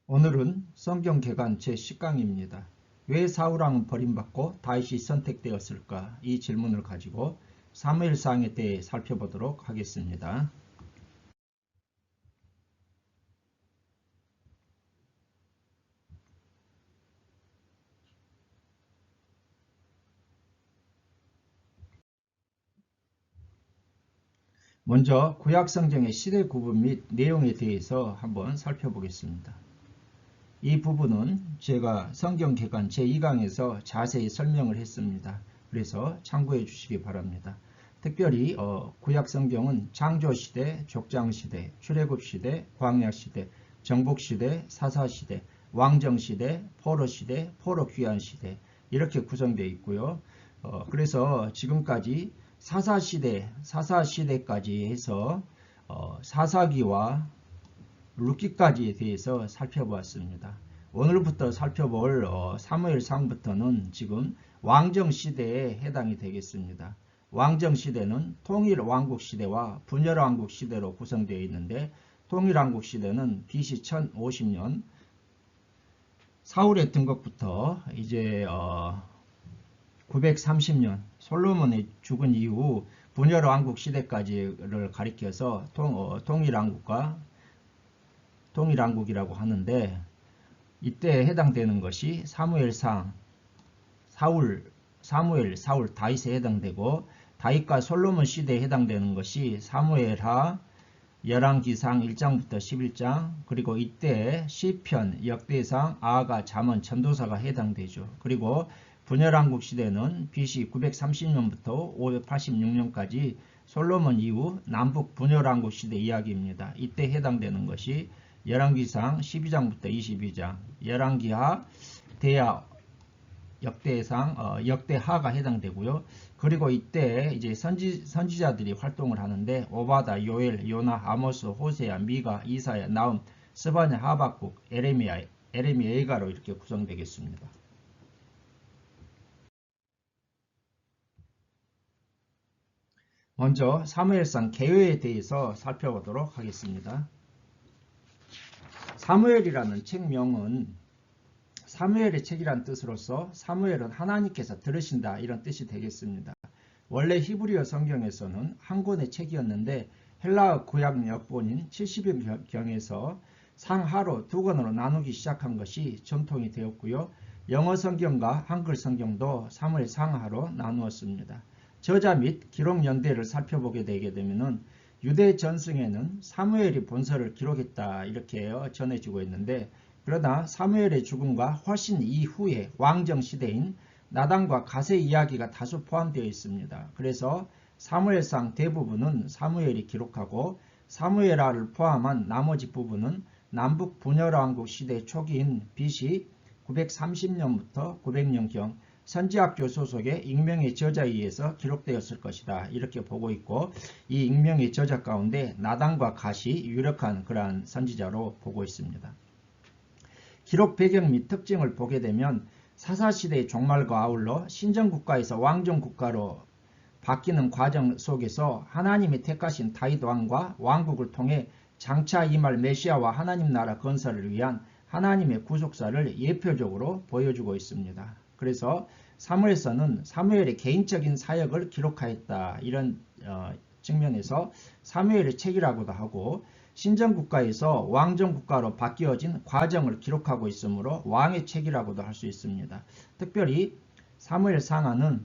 오늘은 성경 개관 제10강입니다. 왜 사울왕은 버림받고 다윗이 선택되었을까? 이 질문을 가지고 사무엘상에 대해 살펴보도록 하겠습니다. 먼저 구약성경의 시대 구분 및 내용에 대해서 한번 살펴보겠습니다. 이 부분은 제가 성경 개관 제2강에서 자세히 설명을 했습니다. 그래서 참고해 주시기 바랍니다. 특별히 구약성경은 창조시대, 족장시대, 출애굽시대, 광야시대, 정복시대, 사사시대, 왕정시대, 포로시대, 포로귀환시대 이렇게 구성되어 있고요. 그래서 지금까지 사사시대까지 해서 사사기와 룻기까지에 대해서 살펴보았습니다. 오늘부터 살펴볼 사무엘상부터는 지금 왕정시대에 해당이 되겠습니다. 왕정시대는 통일왕국시대와 분열왕국시대로 구성되어 있는데 통일왕국시대는 BC 1050년 사울의 등극부터 이제 930년 솔로몬이 죽은 이후 분열왕국 시대까지를 가리켜서 통일왕국이라고 하는데 이때 해당되는 것이 사무엘상 사무엘, 사울, 다윗에 해당되고 다윗과 솔로몬 시대에 해당되는 것이 사무엘하, 열왕기상 1장부터 11장 그리고 이때 시편, 역대상, 아가, 잠언, 전도사가 해당되죠. 그리고 분열왕국 시대는 BC 930년부터 586년까지 솔로몬 이후 남북 분열왕국 시대 이야기입니다. 이때 해당되는 것이 열왕기상 12장부터 22장, 열왕기하, 대하, 역대상, 역대하가 해당되고요. 그리고 이때 이제 선지자들이 활동을 하는데 오바다, 요엘, 요나, 아모스, 호세야, 미가, 이사야, 나움, 스바냐, 하박국, 에레미야, 예가로 이렇게 구성되겠습니다. 먼저 사무엘상 개요에 대해서 살펴보도록 하겠습니다. 사무엘이라는 책명은 사무엘의 책이란 뜻으로서 사무엘은 하나님께서 들으신다 이런 뜻이 되겠습니다. 원래 히브리어 성경에서는 한 권의 책이었는데 헬라어 구약 역본인 70일경에서 상하로 두 권으로 나누기 시작한 것이 전통이 되었고요. 영어 성경과 한글 성경도 사무엘 상하로 나누었습니다. 저자 및 기록 연대를 살펴보게 되게 되면은 유대 전승에는 사무엘이 본서를 기록했다 이렇게 전해지고 있는데 그러나 사무엘의 죽음과 훨씬 이후에 왕정 시대인 나단과 갓의 이야기가 다소 포함되어 있습니다. 그래서 사무엘상 대부분은 사무엘이 기록하고 사무엘하를 포함한 나머지 부분은 남북 분열왕국 시대 초기인 BC 930년부터 900년경 선지학교 소속의 익명의 저자에 의해서 기록되었을 것이다. 이렇게 보고 있고 이 익명의 저자 가운데 나단과 갓이 유력한 그러한 선지자로 보고 있습니다. 기록 배경 및 특징을 보게 되면 사사시대의 종말과 아울러 신정국가에서 왕정국가로 바뀌는 과정 속에서 하나님이 택하신 다윗 왕과 왕국을 통해 장차 임할 메시아와 하나님 나라 건설을 위한 하나님의 구속사를 예표적으로 보여주고 있습니다. 그래서 사무엘서는 사무엘의 개인적인 사역을 기록하였다. 이런 측면에서 사무엘의 책이라고도 하고 신정국가에서 왕정국가로 바뀌어진 과정을 기록하고 있으므로 왕의 책이라고도 할 수 있습니다. 특별히 사무엘 상하는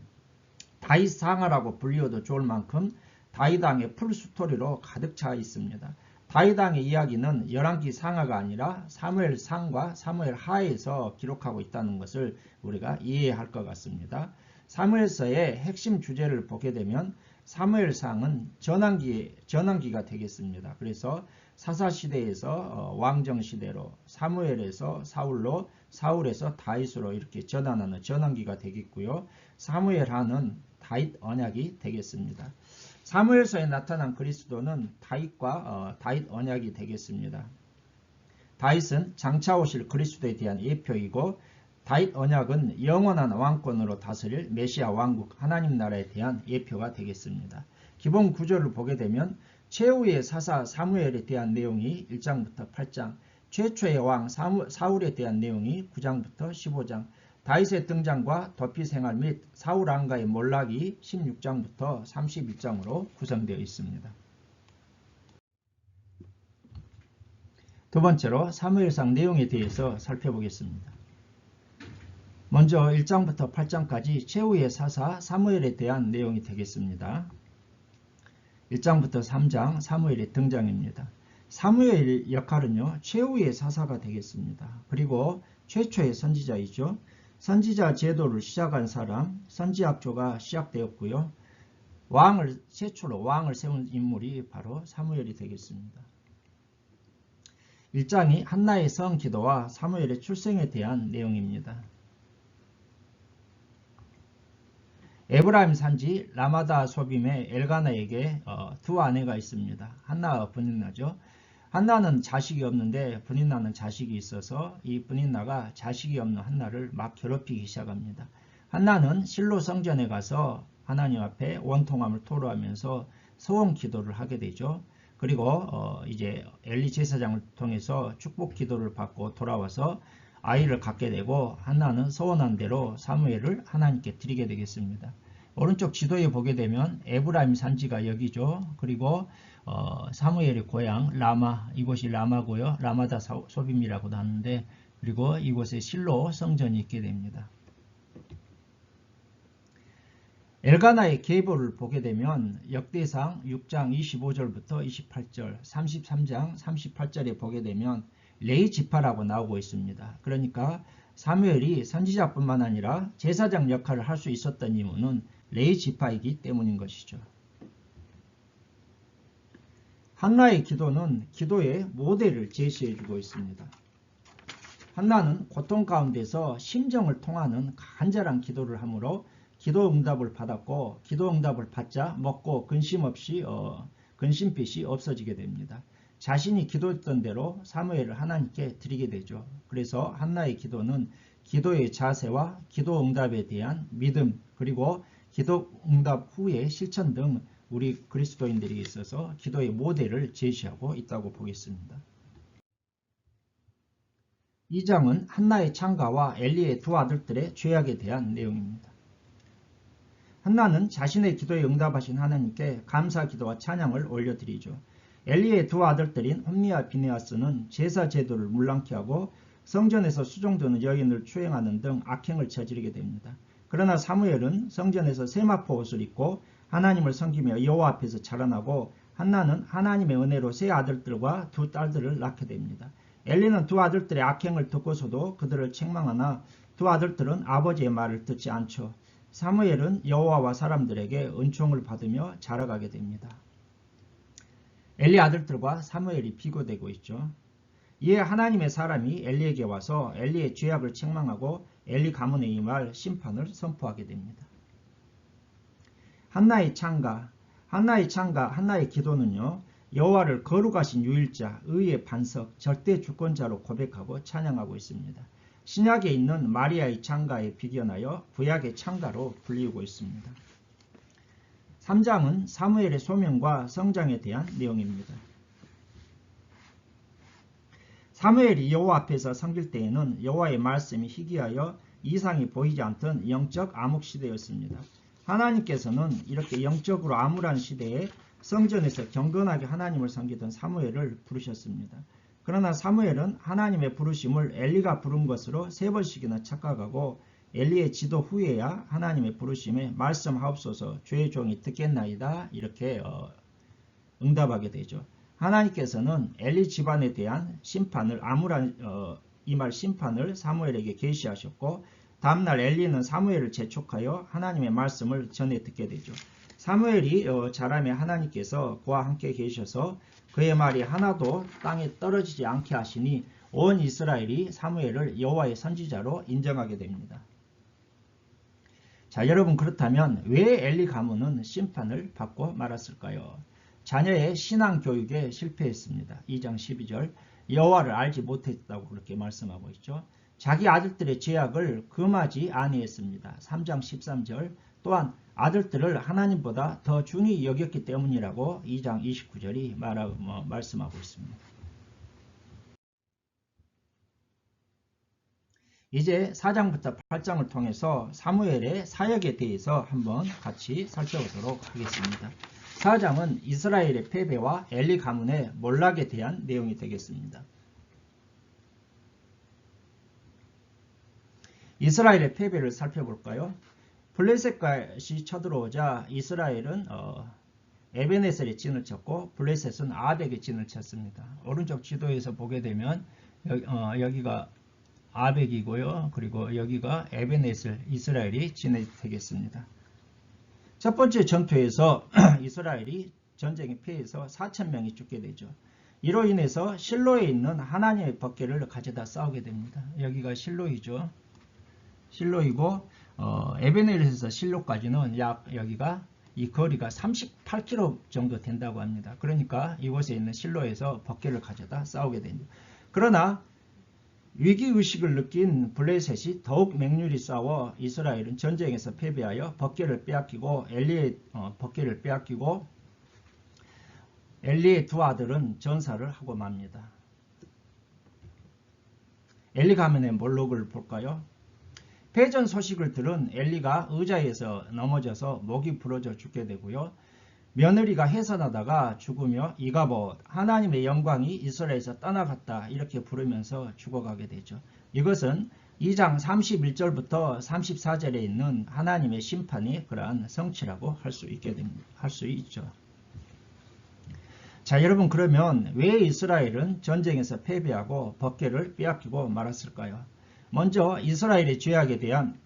다윗 상하라고 불리어도 좋을 만큼 다윗 왕의 풀스토리로 가득 차 있습니다. 다윗 왕의 이야기는 열왕기 상하가 아니라 사무엘 상과 사무엘 하에서 기록하고 있다는 것을 우리가 이해해야 할 것 같습니다. 사무엘서의 핵심 주제를 보게 되면 사무엘상은 전환기가 되겠습니다. 그래서 사사시대에서 왕정시대로 사무엘에서 사울로 사울에서 다윗으로 이렇게 전환하는 전환기가 되겠고요. 사무엘하는 다윗 언약이 되겠습니다. 사무엘서에 나타난 그리스도는 다윗과 다윗 언약이 되겠습니다. 다윗은 장차 오실 그리스도에 대한 예표이고 다윗 언약은 영원한 왕권으로 다스릴 메시아 왕국 하나님 나라에 대한 예표가 되겠습니다. 기본 구조를 보게 되면 최후의 사사 사무엘에 대한 내용이 1장부터 8장, 최초의 왕 사울에 대한 내용이 9장부터 15장, 다윗의 등장과 도피 생활 및 사울 왕가의 몰락이 16장부터 31장으로 구성되어 있습니다. 두 번째로 사무엘상 내용에 대해서 살펴보겠습니다. 먼저 1장부터 8장까지 최후의 사사 사무엘에 대한 내용이 되겠습니다. 1장부터 3장 사무엘의 등장입니다. 사무엘 역할은요, 최후의 사사가 되겠습니다. 그리고 최초의 선지자이죠. 선지자 제도를 시작한 사람, 선지학조가 시작되었고요. 최초로 왕을 세운 인물이 바로 사무엘이 되겠습니다. 1장이 한나의 성 기도와 사무엘의 출생에 대한 내용입니다. 에브라임 산지 라마다 소빔의 엘가나에게 두 아내가 있습니다. 한나와 브닌나죠. 한나는 자식이 없는데 브닌나는 자식이 있어서 이 브닌나가 자식이 없는 한나를 막 괴롭히기 시작합니다. 한나는 실로 성전에 가서 하나님 앞에 원통함을 토로하면서 소원 기도를 하게 되죠. 그리고 이제 엘리 제사장을 통해서 축복 기도를 받고 돌아와서 아이를 갖게 되고 한나는 소원한 대로 사무엘을 하나님께 드리게 되겠습니다. 오른쪽 지도에 보게 되면 에브라임 산지가 여기죠. 그리고 사무엘의 고향 라마, 이곳이 라마고요. 라마다 소빔이라고도 하는데, 그리고 이곳에 실로 성전이 있게 됩니다. 엘가나의 계보를 보게 되면 역대상 6장 25절부터 28절, 33장 38절에 보게 되면 레위 지파라고 나오고 있습니다. 그러니까 사무엘이 선지자뿐만 아니라 제사장 역할을 할 수 있었던 이유는 레위 지파이기 때문인 것이죠. 한나의 기도는 기도의 모델을 제시해주고 있습니다. 한나는 고통 가운데서 심정을 통하는 간절한 기도를 하므로 기도 응답을 받았고, 기도 응답을 받자 먹고 근심빛이 없어지게 됩니다. 자신이 기도했던 대로 사무엘을 하나님께 드리게 되죠. 그래서 한나의 기도는 기도의 자세와 기도 응답에 대한 믿음, 그리고 기도 응답 후의 실천 등 우리 그리스도인들에게 있어서 기도의 모델을 제시하고 있다고 보겠습니다. 2장은 한나의 창가와 엘리의 두 아들들의 죄악에 대한 내용입니다. 한나는 자신의 기도에 응답하신 하나님께 감사 기도와 찬양을 올려드리죠. 엘리의 두 아들들인 홈니와 비네아스는 제사 제도를 물랑케 하고 성전에서 수종드는 여인을 추행하는 등 악행을 저지르게 됩니다. 그러나 사무엘은 성전에서 세마포 옷을 입고 하나님을 섬기며 여호와 앞에서 자라나고, 한나는 하나님의 은혜로 세 아들들과 두 딸들을 낳게 됩니다. 엘리는 두 아들들의 악행을 듣고서도 그들을 책망하나 두 아들들은 아버지의 말을 듣지 않죠. 사무엘은 여호와와 사람들에게 은총을 받으며 자라가게 됩니다. 엘리 아들들과 사무엘이 비교되고 있죠. 이에 하나님의 사람이 엘리에게 와서 엘리의 죄악을 책망하고 엘리 가문에 임할 심판을 선포하게 됩니다. 한나의 창가, 한나의 기도는요, 여호와를 거룩하신 유일자, 의의 반석, 절대 주권자로 고백하고 찬양하고 있습니다. 신약에 있는 마리아의 창가에 비견하여 구약의 창가로 불리우고 있습니다. 3장은 사무엘의 소명과 성장에 대한 내용입니다. 사무엘이 여호와 앞에서 섬길 때에는 여호와의 말씀이 희귀하여 이상이 보이지 않던 영적 암흑 시대였습니다. 하나님께서는 이렇게 영적으로 암울한 시대에 성전에서 경건하게 하나님을 섬기던 사무엘을 부르셨습니다. 그러나 사무엘은 하나님의 부르심을 엘리가 부른 것으로 3번씩이나 착각하고 엘리의 지도 후에야 하나님의 부르심에 말씀하옵소서 주의 종이 듣겠나이다 이렇게 응답하게 되죠. 하나님께서는 엘리 집안에 대한 심판을 임할 심판을 사무엘에게 계시하셨고, 다음날 엘리는 사무엘을 재촉하여 하나님의 말씀을 전해 듣게 되죠. 사무엘이 자라매 하나님께서 그와 함께 계셔서 그의 말이 하나도 땅에 떨어지지 않게 하시니 온 이스라엘이 사무엘을 여호와의 선지자로 인정하게 됩니다. 자, 여러분, 그렇다면 왜 엘리 가문은 심판을 받고 말았을까요? 자녀의 신앙 교육에 실패했습니다. 2장 12절 여호와를 알지 못했다고 그렇게 말씀하고 있죠. 자기 아들들의 죄악을 금하지 아니했습니다. 3장 13절 또한 아들들을 하나님보다 더 중히 여겼기 때문이라고 2장 29절이 말씀하고 있습니다. 이제 4장부터 8장을 통해서 사무엘의 사역에 대해서 한번 같이 살펴보도록 하겠습니다. 4장은 이스라엘의 패배와 엘리 가문의 몰락에 대한 내용이 되겠습니다. 이스라엘의 패배를 살펴볼까요? 블레셋까지 쳐들어오자 이스라엘은 에베네셀에 진을 쳤고 블레셋은 아벡에 진을 쳤습니다. 오른쪽 지도에서 보게 되면 여기가 아벡이고요. 그리고 여기가 에베네셀, 이스라엘이 진이 되겠습니다. 첫 번째 전투에서 이스라엘이 전쟁에 패해서 4,000명이 죽게 되죠. 이로 인해서 실로에 있는 하나님의 법궤를 가져다 싸우게 됩니다. 여기가 실로이죠. 실로이고 에베네셀에서 실로까지는 약 여기가 이 거리가 38km 정도 된다고 합니다. 그러니까 이곳에 있는 실로에서 법궤를 가져다 싸우게 됩니다. 그러나 위기의식을 느낀 블레셋이 더욱 맹렬히 싸워 이스라엘은 전쟁에서 패배하여 법궤를 빼앗기고 엘리의 법궤를 빼앗기고 엘리의 두 아들은 전사를 하고 맙니다. 엘리 가문의 몰록을 볼까요? 패전 소식을 들은 엘리가 의자에서 넘어져서 목이 부러져 죽게 되고요. 며느리가 해산하다가 죽으며 이가봇 하나님의 영광이 이스라엘에서 떠나갔다 이렇게 부르면서 죽어가게 되죠. 이것은 2장 31절부터 34절에 있는 하나님의 심판이 그러한 성취라고 할 수 있게 됩니다. 할 수 있죠. 자, 여러분, 그러면 왜 이스라엘은 전쟁에서 패배하고 법궤를 빼앗기고 말았을까요? 먼저 이스라엘의 죄악에 대한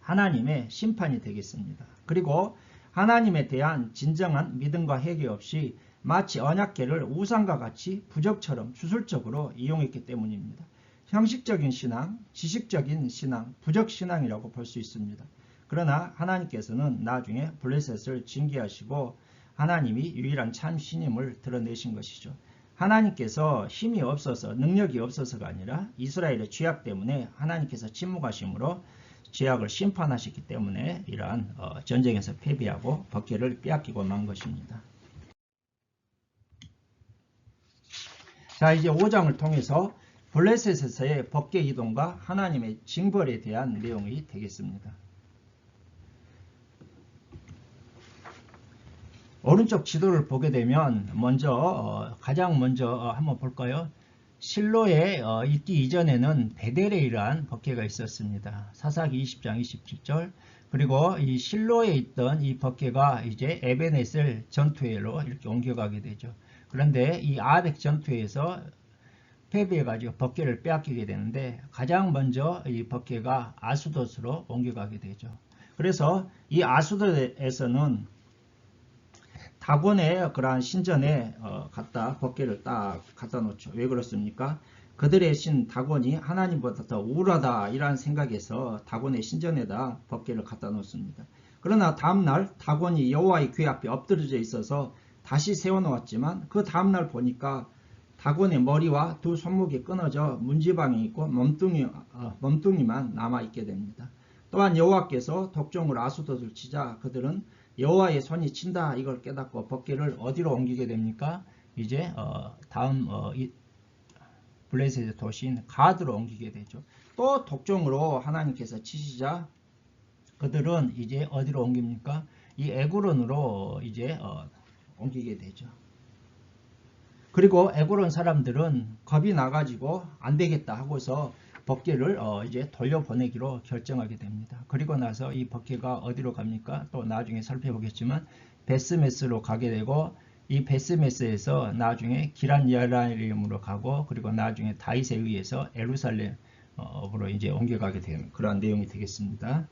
하나님의 심판이 되겠습니다. 그리고 하나님에 대한 진정한 믿음과 회개 없이 마치 언약궤를 우상과 같이 부적처럼 주술적으로 이용했기 때문입니다. 형식적인 신앙, 지식적인 신앙, 부적신앙이라고 볼 수 있습니다. 그러나 하나님께서는 나중에 블레셋을 징계하시고 하나님이 유일한 참 신임을 드러내신 것이죠. 하나님께서 힘이 없어서 능력이 없어서가 아니라 이스라엘의 죄악 때문에 하나님께서 침묵하심으로 죄악을 심판하셨기 때문에 이러한 전쟁에서 패배하고 법궤를 빼앗기고 만 것입니다. 자, 이제 5장을 통해서 블레셋에서의 법궤 이동과 하나님의 징벌에 대한 내용이 되겠습니다. 오른쪽 지도를 보게 되면 가장 먼저 한번 볼까요? 실로에 있기 이전에는 베델레이라는 법궤가 있었습니다. 사사기 20장 27절. 그리고 이 실로에 있던 이 법궤가 이제 에베네셀 전투회로 이렇게 옮겨가게 되죠. 그런데 이 아벡 전투회에서 패배해가지고 법궤를 빼앗기게 되는데 가장 먼저 이 법궤가 아수돗으로 옮겨가게 되죠. 그래서 이 아수돗에서는 다곤의 그러한 신전에 법궤를 딱 갖다 놓죠. 왜 그렇습니까? 그들의 신 다곤이 하나님보다 더 우월하다 이런 생각에서 다곤의 신전에다 법궤를 갖다 놓습니다. 그러나 다음날 다곤이 여호와의 궤 앞에 엎드려져 있어서 다시 세워놓았지만 그 다음날 보니까 다곤의 머리와 두 손목이 끊어져 문지방이 있고 몸뚱이만 남아있게 됩니다. 또한 여호와께서 독종을 아수돗을 치자 그들은 여호와의 손이 친다 이걸 깨닫고 법궤를 어디로 옮기게 됩니까? 이제 다음 블레셋의 도시인 가드로 옮기게 되죠. 또 독종으로 하나님께서 치시자 그들은 이제 어디로 옮깁니까? 이 에그론으로 이제 옮기게 되죠. 그리고 에그론 사람들은 겁이 나가지고 안 되겠다 하고서 법궤를 이제 돌려보내기로 결정하게 됩니다. 그리고 나서 이 법궤가 어디로 갑니까? 또 나중에 살펴보겠지만 베스메스로 가게 되고 이 베스메스에서 나중에 기란 여라임으로 가고 그리고 나중에 다윗에 의해서 예루살렘으로 이제 옮겨가게 되는 그러한 내용이 되겠습니다.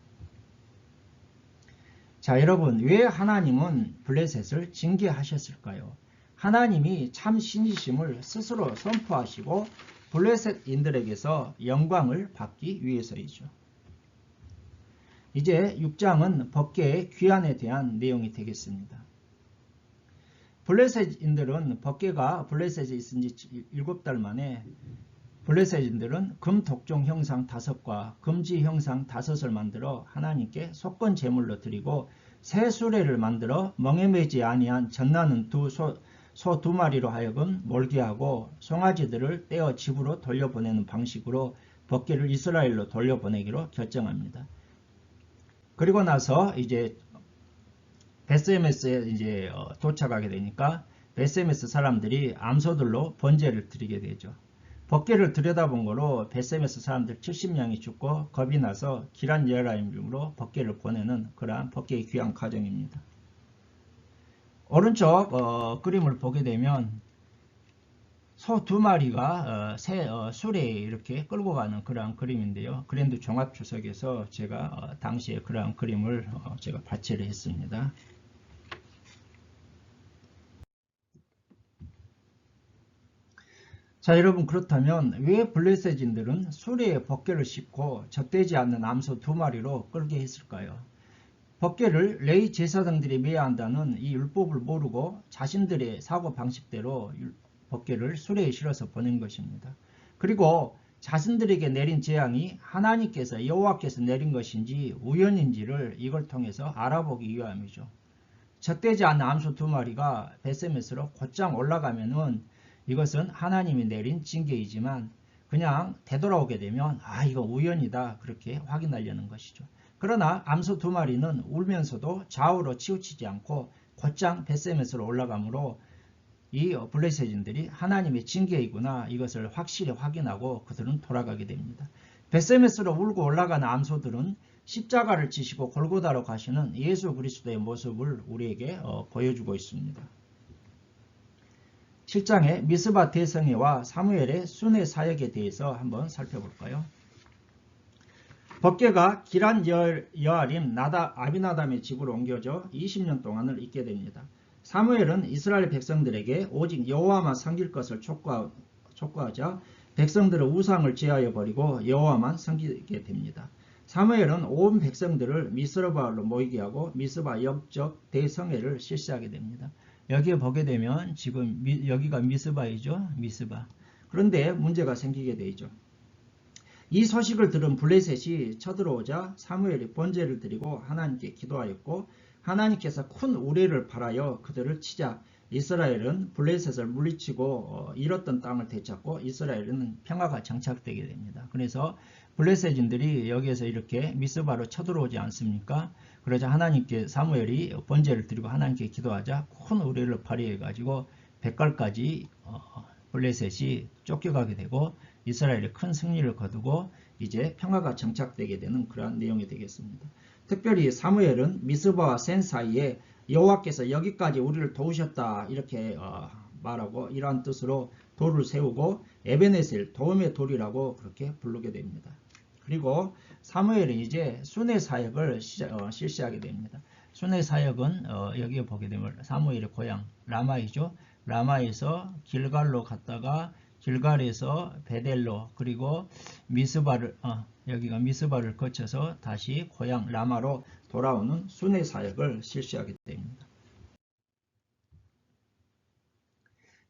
자, 여러분, 왜 하나님은 블레셋을 징계하셨을까요? 하나님이 참 신이심을 스스로 선포하시고 블레셋인들에게서 영광을 받기 위해서이죠. 이제 6장은 법궤의 귀환에 대한 내용이 되겠습니다. 블레셋인들은 법궤가 블레셋에 있은 지 7달 만에 블레셋인들은 금 독종 형상 5과 금지 형상 5을 만들어 하나님께 속건 제물로 드리고 새 수레를 만들어 멍에 매지 아니한 젖나는 소 2마리로 하여금 몰게 하고 송아지들을 떼어 집으로 돌려보내는 방식으로 법궤를 이스라엘로 돌려보내기로 결정합니다. 그리고 나서 이제 베스메스에 이제 도착하게 되니까 베스메스 사람들이 암소들로 번제를 드리게 되죠. 법궤를 들여다본 거로 베스메스 사람들 70명이 죽고 겁이 나서 기란 여라임으로 법궤를 보내는 그러한 법궤의 귀환 과정입니다. 오른쪽 그림을 보게 되면 소 2마리가 수레에 이렇게 끌고 가는 그러한 그림인데요. 그랜드 종합주석에서 제가 당시에 그러한 그림을 제가 발췌를 했습니다. 자, 여러분, 그렇다면 왜 블레셋인들은 수레에 법궤를 싣고 적대지 않는 암소 2마리로 끌게 했을까요? 법궤를 레위 제사장들이 매야 한다는 이 율법을 모르고 자신들의 사고 방식대로 법궤를 수레에 실어서 보낸 것입니다. 그리고 자신들에게 내린 재앙이 하나님께서 여호와께서 내린 것인지 우연인지를 이걸 통해서 알아보기 위함이죠. 적대지 않는 암소 2마리가 베세메스로 곧장 올라가면은 이것은 하나님이 내린 징계이지만 그냥 되돌아오게 되면 이거 우연이다 그렇게 확인하려는 것이죠. 그러나 암소 2마리는 울면서도 좌우로 치우치지 않고 곧장 베세메스로 올라가므로 이 블레셋인들이 하나님의 징계이구나 이것을 확실히 확인하고 그들은 돌아가게 됩니다. 베세메스로 울고 올라가는 암소들은 십자가를 지시고 골고다로 가시는 예수 그리스도의 모습을 우리에게 보여주고 있습니다. 7장의 미스바 대성회와 사무엘의 순회 사역에 대해서 한번 살펴볼까요? 법궤가 기란 여아림 아비나담의 집으로 옮겨져 20년 동안을 있게 됩니다. 사무엘은 이스라엘 백성들에게 오직 여호와만 섬길 것을 촉구하자 백성들의 우상을 제하여 버리고 여호와만 섬기게 됩니다. 사무엘은 온 백성들을 미스바로 모이게 하고 미스바 역적 대성회를 실시하게 됩니다. 여기에 보게 되면 지금 여기가 미스바이죠. 미스바. 그런데 문제가 생기게 되죠. 이 소식을 들은 블레셋이 쳐들어오자 사무엘이 번제를 드리고 하나님께 기도하였고 하나님께서 큰 우레를 발하여 그들을 치자 이스라엘은 블레셋을 물리치고 잃었던 땅을 되찾고 이스라엘은 평화가 정착되게 됩니다. 그래서 블레셋인들이 여기에서 이렇게 미스바로 쳐들어오지 않습니까? 그러자 하나님께 사무엘이 번제를 드리고 하나님께 기도하자 큰 우레를 발휘해 가지고 백갈까지 블레셋이 쫓겨가게 되고 이스라엘이 큰 승리를 거두고 이제 평화가 정착되게 되는 그러한 내용이 되겠습니다. 특별히 사무엘은 미스바와 센 사이에 여호와께서 여기까지 우리를 도우셨다 이렇게 말하고 이러한 뜻으로 돌을 세우고 에베네셀 도움의 돌이라고 그렇게 부르게 됩니다. 그리고 사무엘이 이제 순회 사역을 실시하게 됩니다. 순회 사역은 여기에 보게 되면 사무엘의 고향 라마이죠. 라마에서 길갈로 갔다가 길갈에서 베델로 그리고 미스바를 여기가 미스바를 거쳐서 다시 고향 라마로 돌아오는 순회 사역을 실시하게 됩니다.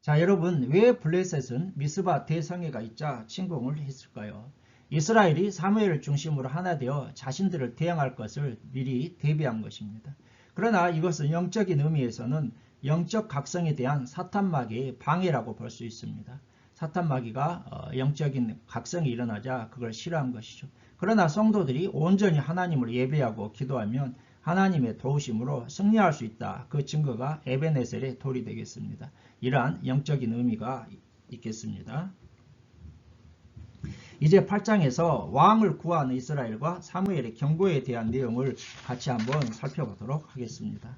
자, 여러분 왜 블레셋은 미스바 대성회가 있자 침공을 했을까요? 이스라엘이 사무엘을 중심으로 하나 되어 자신들을 대항할 것을 미리 대비한 것입니다. 그러나 이것은 영적인 의미에서는 영적 각성에 대한 사탄마귀의 방해라고 볼 수 있습니다. 사탄마귀가 영적인 각성이 일어나자 그걸 싫어한 것이죠. 그러나 성도들이 온전히 하나님을 예배하고 기도하면 하나님의 도우심으로 승리할 수 있다. 그 증거가 에베네셀의 돌이 되겠습니다. 이러한 영적인 의미가 있겠습니다. 이제 8장에서 왕을 구하는 이스라엘과 사무엘의 경고에 대한 내용을 같이 한번 살펴보도록 하겠습니다.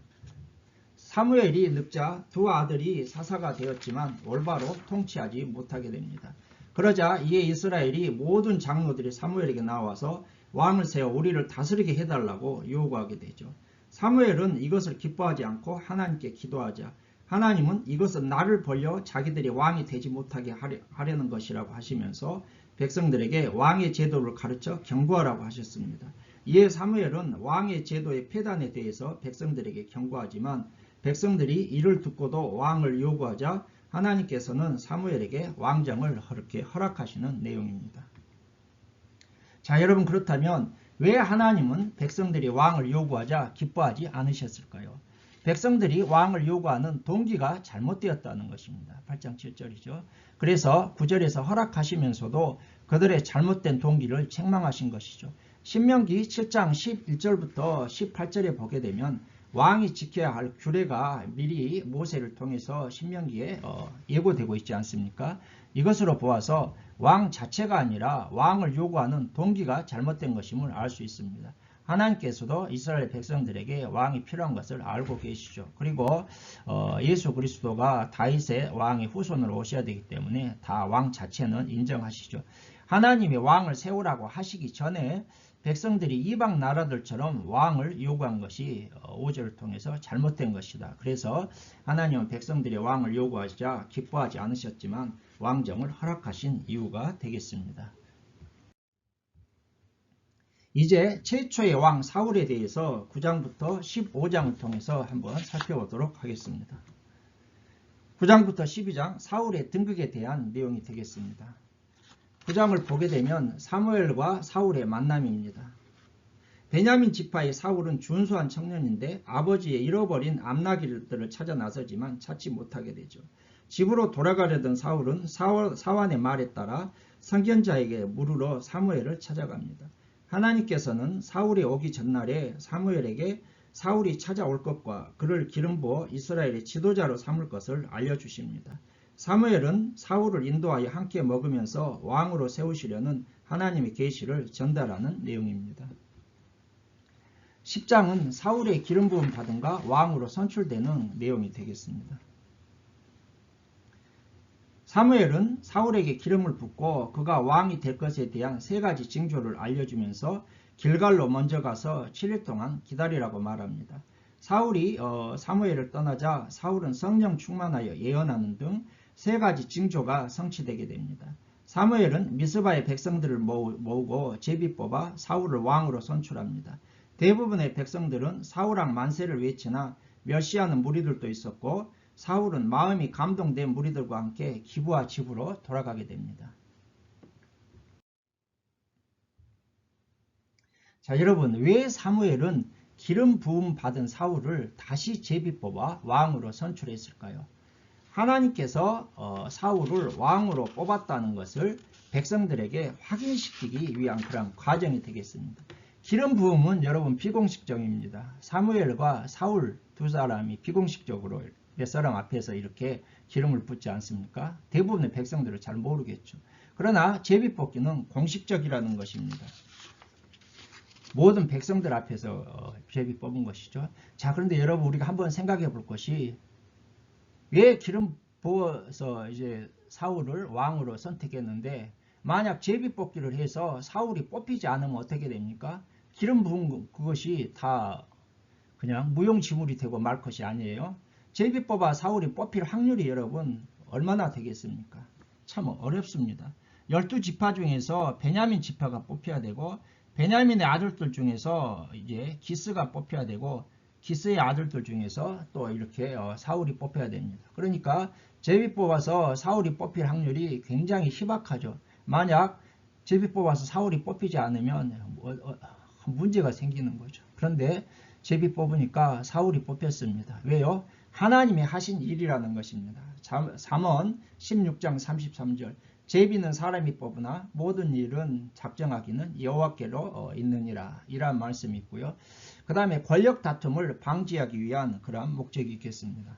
사무엘이 늙자 두 아들이 사사가 되었지만 올바로 통치하지 못하게 됩니다. 그러자 이에 이스라엘이 모든 장로들이 사무엘에게 나와서 왕을 세워 우리를 다스리게 해달라고 요구하게 되죠. 사무엘은 이것을 기뻐하지 않고 하나님께 기도하자 하나님은 이것은 나를 벌려 자기들이 왕이 되지 못하게 하려는 것이라고 하시면서 백성들에게 왕의 제도를 가르쳐 경고하라고 하셨습니다. 이에 사무엘은 왕의 제도의 폐단에 대해서 백성들에게 경고하지만 백성들이 이를 듣고도 왕을 요구하자 하나님께서는 사무엘에게 왕정을 그렇게 허락하시는 내용입니다. 자, 여러분 그렇다면 왜 하나님은 백성들이 왕을 요구하자 기뻐하지 않으셨을까요? 백성들이 왕을 요구하는 동기가 잘못되었다는 것입니다. 8장 7절이죠. 그래서 9절에서 허락하시면서도 그들의 잘못된 동기를 책망하신 것이죠. 신명기 7장 11절부터 18절에 보게 되면 왕이 지켜야 할 규례가 미리 모세를 통해서 신명기에 예고되고 있지 않습니까? 이것으로 보아서 왕 자체가 아니라 왕을 요구하는 동기가 잘못된 것임을 알 수 있습니다. 하나님께서도 이스라엘 백성들에게 왕이 필요한 것을 알고 계시죠. 그리고 예수 그리스도가 다윗의 왕의 후손으로 오셔야 되기 때문에 다 왕 자체는 인정하시죠. 하나님이 왕을 세우라고 하시기 전에 백성들이 이방 나라들처럼 왕을 요구한 것이 5절을 통해서 잘못된 것이다. 그래서 하나님은 백성들이 왕을 요구하자 기뻐하지 않으셨지만 왕정을 허락하신 이유가 되겠습니다. 이제 최초의 왕 사울에 대해서 9장부터 15장을 통해서 한번 살펴보도록 하겠습니다. 9장부터 12장 사울의 등극에 대한 내용이 되겠습니다. 9장을 보게 되면 사무엘과 사울의 만남입니다. 베냐민 지파의 사울은 준수한 청년인데 아버지의 잃어버린 암나귀들을 찾아 나서지만 찾지 못하게 되죠. 집으로 돌아가려던 사울은 사환의 말에 따라 선견자에게 물으러 사무엘을 찾아갑니다. 하나님께서는 사울이 오기 전날에 사무엘에게 사울이 찾아올 것과 그를 기름 부어 이스라엘의 지도자로 삼을 것을 알려주십니다. 사무엘은 사울을 인도하여 함께 먹으면서 왕으로 세우시려는 하나님의 계시를 전달하는 내용입니다. 10장은 사울의 기름 부음 받음과 왕으로 선출되는 내용이 되겠습니다. 사무엘은 사울에게 기름을 붓고 그가 왕이 될 것에 대한 3가지 징조를 알려주면서 길갈로 먼저 가서 7일 동안 기다리라고 말합니다. 사울이 사무엘을 떠나자 사울은 성령 충만하여 예언하는 등 3가지 징조가 성취되게 됩니다. 사무엘은 미스바의 백성들을 모으고 제비 뽑아 사울을 왕으로 선출합니다. 대부분의 백성들은 사울왕 만세를 외치나 멸시하는 무리들도 있었고 사울은 마음이 감동된 무리들과 함께 기브아 집으로 돌아가게 됩니다. 자, 여러분, 왜 사무엘은 기름 부음 받은 사울을 다시 제비 뽑아 왕으로 선출했을까요? 하나님께서 사울을 왕으로 뽑았다는 것을 백성들에게 확인시키기 위한 그런 과정이 되겠습니다. 기름 부음은 여러분 비공식적입니다. 사무엘과 사울 두 사람이 비공식적으로 몇 사람 앞에서 이렇게 기름을 붓지 않습니까? 대부분의 백성들은 잘 모르겠죠. 그러나 제비 뽑기는 공식적이라는 것입니다. 모든 백성들 앞에서 제비 뽑은 것이죠. 자, 그런데 여러분 우리가 한번 생각해 볼 것이 왜 기름 부어서 이제 사울을 왕으로 선택했는데 만약 제비 뽑기를 해서 사울이 뽑히지 않으면 어떻게 됩니까? 기름 부은 그것이 다 그냥 무용지물이 되고 말 것이 아니에요. 제비 뽑아 사울이 뽑힐 확률이 여러분 얼마나 되겠습니까? 참 어렵습니다. 12지파 중에서 베냐민 지파가 뽑혀야 되고 베냐민의 아들들 중에서 이제 기스가 뽑혀야 되고 기스의 아들들 중에서 또 이렇게 사울이 뽑혀야 됩니다. 그러니까 제비 뽑아서 사울이 뽑힐 확률이 굉장히 희박하죠. 만약 제비 뽑아서 사울이 뽑히지 않으면 문제가 생기는 거죠. 그런데 제비 뽑으니까 사울이 뽑혔습니다. 왜요? 하나님이 하신 일이라는 것입니다. 잠언 16장 33절 제비는 사람이 뽑으나 모든 일은 작정하기는 여호와께로 있느니라 이란 말씀이 있고요. 그 다음에 권력 다툼을 방지하기 위한 그러한 목적이 있겠습니다.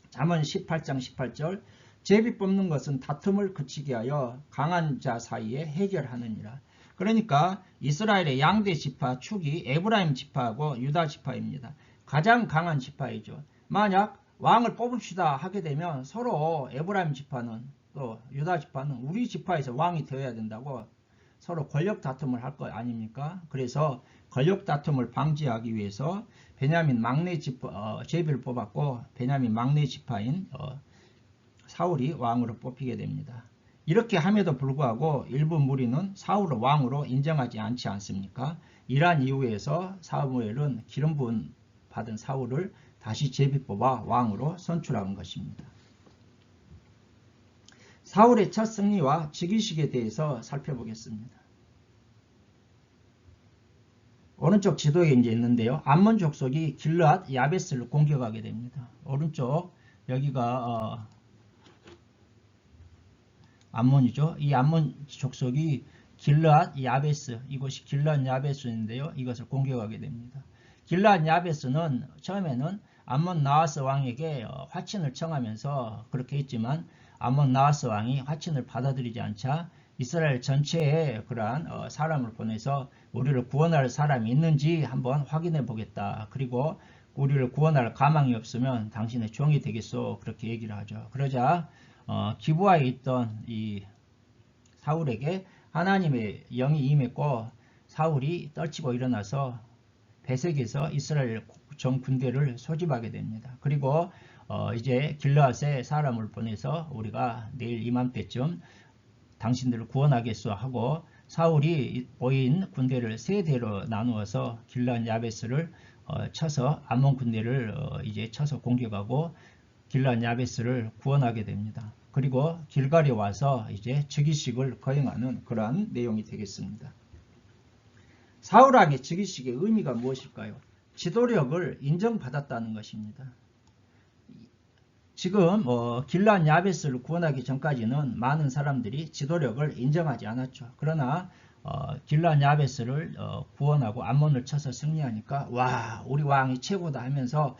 잠언 18장 18절 제비 뽑는 것은 다툼을 그치게 하여 강한 자 사이에 해결하느니라. 그러니까 이스라엘의 양대 지파 축이 에브라임 지파하고 유다 지파입니다. 가장 강한 지파이죠. 만약 왕을 뽑읍시다 하게 되면 서로 에브라임 지파는 또 유다 지파는 우리 지파에서 왕이 되어야 된다고 서로 권력 다툼을 할 거 아닙니까? 그래서 권력 다툼을 방지하기 위해서 베냐민 막내 지파 제비를 뽑았고 베냐민 막내 지파인 사울이 왕으로 뽑히게 됩니다. 이렇게 함에도 불구하고 일부 무리는 사울을 왕으로 인정하지 않지 않습니까? 이러한 이유에서 사무엘은 기름 부음 받은 사울을 다시 제비 뽑아 왕으로 선출한 것입니다. 사울의 첫 승리와 즉위식에 대해서 살펴보겠습니다. 어느 오른쪽 지도에 이제 있는데요. 암몬 족속이 길르앗 야베스를 공격하게 됩니다. 오른쪽 여기가 암몬이죠. 이 암몬 족속이 길르앗 야베스, 이곳이 길르앗 야베스인데요. 이것을 공격하게 됩니다. 길르앗 야베스는 처음에는 암몬 나하스 왕에게 화친을 청하면서 그렇게 했지만 암몬 나하스 왕이 화친을 받아들이지 않자 이스라엘 전체에 그러한 사람을 보내서 우리를 구원할 사람이 있는지 한번 확인해 보겠다. 그리고 우리를 구원할 가망이 없으면 당신의 종이 되겠소. 그렇게 얘기를 하죠. 그러자 기브아에 있던 이 사울에게 하나님의 영이 임했고 사울이 떨치고 일어나서 베색에서 이스라엘 전 군대를 소집하게 됩니다. 그리고 이제 길르앗에 사람을 보내서 우리가 내일 이맘때쯤 당신들을 구원하겠소 하고 사울이 모인 군대를 세 대로 나누어서 길르앗 야베스를 쳐서 암몬 군대를 이제 쳐서 공격하고 길르앗 야베스를 구원하게 됩니다. 그리고 길갈에 와서 이제 즉위식을 거행하는 그러한 내용이 되겠습니다. 사울 왕의 즉위식의 의미가 무엇일까요? 지도력을 인정받았다는 것입니다. 지금 길르앗 야베스를 구원하기 전까지는 많은 사람들이 지도력을 인정하지 않았죠. 그러나 길르앗 야베스를 구원하고 암몬을 쳐서 승리하니까 와, 우리 왕이 최고다 하면서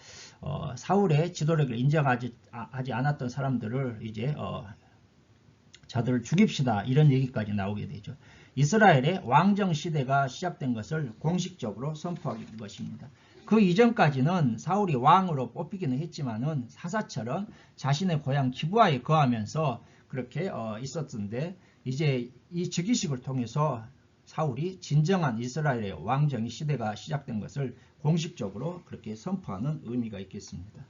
사울의 지도력을 인정하지 않았던 사람들을 이제 저들을 죽입시다 이런 얘기까지 나오게 되죠. 이스라엘의 왕정 시대가 시작된 것을 공식적으로 선포한 것입니다. 그 이전까지는 사울이 왕으로 뽑히기는 했지만은 사사처럼 자신의 고향 기브아에 거하면서 그렇게 있었던데 이제 이 즉위식을 통해서 사울이 진정한 이스라엘의 왕정의 시대가 시작된 것을 공식적으로 그렇게 선포하는 의미가 있겠습니다.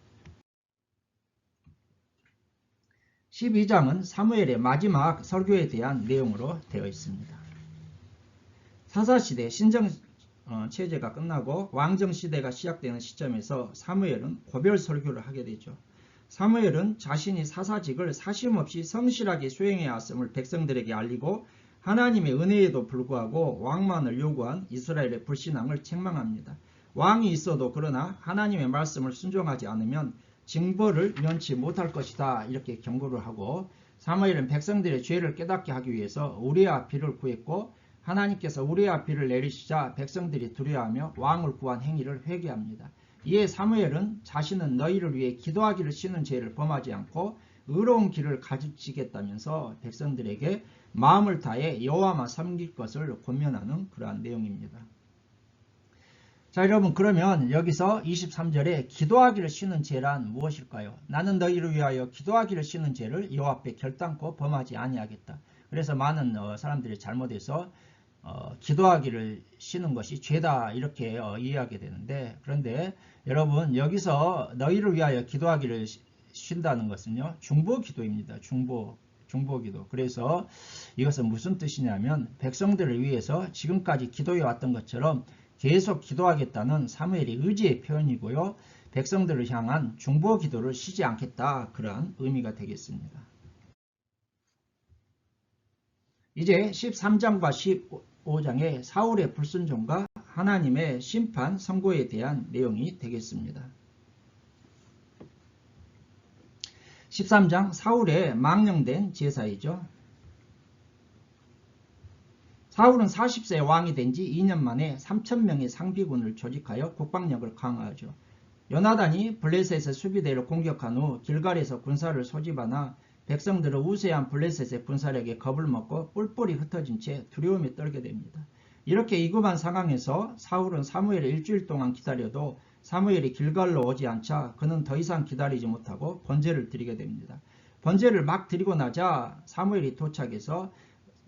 12장은 사무엘의 마지막 설교에 대한 내용으로 되어 있습니다. 사사시대 신정 체제가 끝나고 왕정시대가 시작되는 시점에서 사무엘은 고별 설교를 하게 되죠. 사무엘은 자신이 사사직을 사심없이 성실하게 수행해 왔음을 백성들에게 알리고 하나님의 은혜에도 불구하고 왕만을 요구한 이스라엘의 불신앙을 책망합니다. 왕이 있어도 그러나 하나님의 말씀을 순종하지 않으면 징벌을 면치 못할 것이다 이렇게 경고를 하고 사무엘은 백성들의 죄를 깨닫게 하기 위해서 우리아 비를 구했고 하나님께서 우리아 비를 내리시자 백성들이 두려워하며 왕을 구한 행위를 회개합니다. 이에 사무엘은 자신은 너희를 위해 기도하기를 싫은 죄를 범하지 않고 의로운 길을 가르치겠다면서 백성들에게 마음을 다해 여호와만 섬길 것을 권면하는 그러한 내용입니다. 자, 여러분, 그러면 여기서 23절에 기도하기를 싫은 죄란 무엇일까요? 나는 너희를 위하여 기도하기를 싫은 죄를 여호와 앞에 결단코 범하지 아니하겠다. 그래서 많은 사람들이 잘못해서 기도하기를 싫은 것이 죄다 이렇게 이해하게 되는데, 그런데 여러분 여기서 너희를 위하여 기도하기를 쉰다는 것은요 중보기도입니다. 중보기도. 그래서 이것은 무슨 뜻이냐면 백성들을 위해서 지금까지 기도해 왔던 것처럼 계속 기도하겠다는 사무엘의 의지의 표현이고요. 백성들을 향한 중보기도를 쉬지 않겠다 그러한 의미가 되겠습니다. 이제 13장과 15장의 사울의 불순종과 하나님의 심판 선고에 대한 내용이 되겠습니다. 13장 사울의 망령된 제사이죠. 사울은 40세 왕이 된 지 2년 만에 3,000명의 상비군을 조직하여 국방력을 강화하죠. 요나단이 블레셋의 수비대를 공격한 후 길갈에서 군사를 소집하나 백성들은 우세한 블레셋의 군사력에 겁을 먹고 뿔뿔이 흩어진 채 두려움에 떨게 됩니다. 이렇게 위급한 상황에서 사울은 사무엘을 일주일 동안 기다려도 사무엘이 길갈로 오지 않자 그는 더 이상 기다리지 못하고 번제를 드리게 됩니다. 번제를 막 드리고 나자 사무엘이 도착해서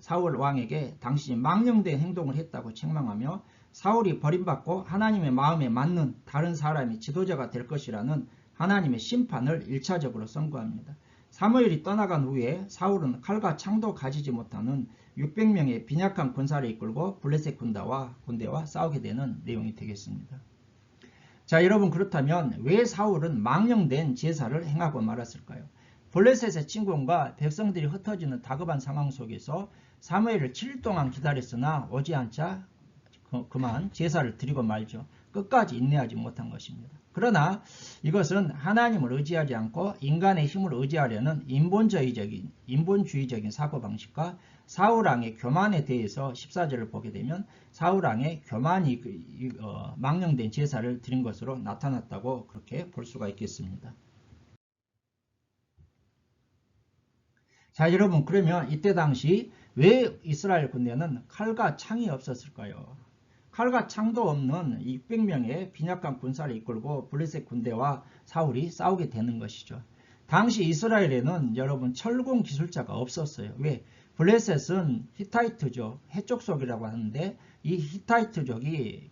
사울 왕에게 당신이 망령된 행동을 했다고 책망하며 사울이 버림받고 하나님의 마음에 맞는 다른 사람이 지도자가 될 것이라는 하나님의 심판을 1차적으로 선고합니다. 사무엘이 떠나간 후에 사울은 칼과 창도 가지지 못하는 600명의 빈약한 군사를 이끌고 블레셋 군대와 싸우게 되는 내용이 되겠습니다. 자, 여러분, 그렇다면 왜 사울은 망령된 제사를 행하고 말았을까요? 블레셋의 침공과 백성들이 흩어지는 다급한 상황 속에서 사무엘을 7일 동안 기다렸으나 오지 않자 그만 제사를 드리고 말죠. 끝까지 인내하지 못한 것입니다. 그러나 이것은 하나님을 의지하지 않고 인간의 힘을 의지하려는 인본주의적인 사고방식과 사울왕의 교만에 대해서 14절을 보게 되면 사울왕의 교만이 망령된 제사를 드린 것으로 나타났다고 그렇게 볼 수가 있겠습니다. 자, 여러분, 그러면 이때 당시 왜 이스라엘 군대는 칼과 창이 없었을까요? 칼과 창도 없는 600명의 빈약한 군사를 이끌고 블레셋 군대와 사울이 싸우게 되는 것이죠. 당시 이스라엘에는 여러분 철공 기술자가 없었어요. 왜? 블레셋은 히타이트족, 해족속이라고 하는데 이 히타이트족이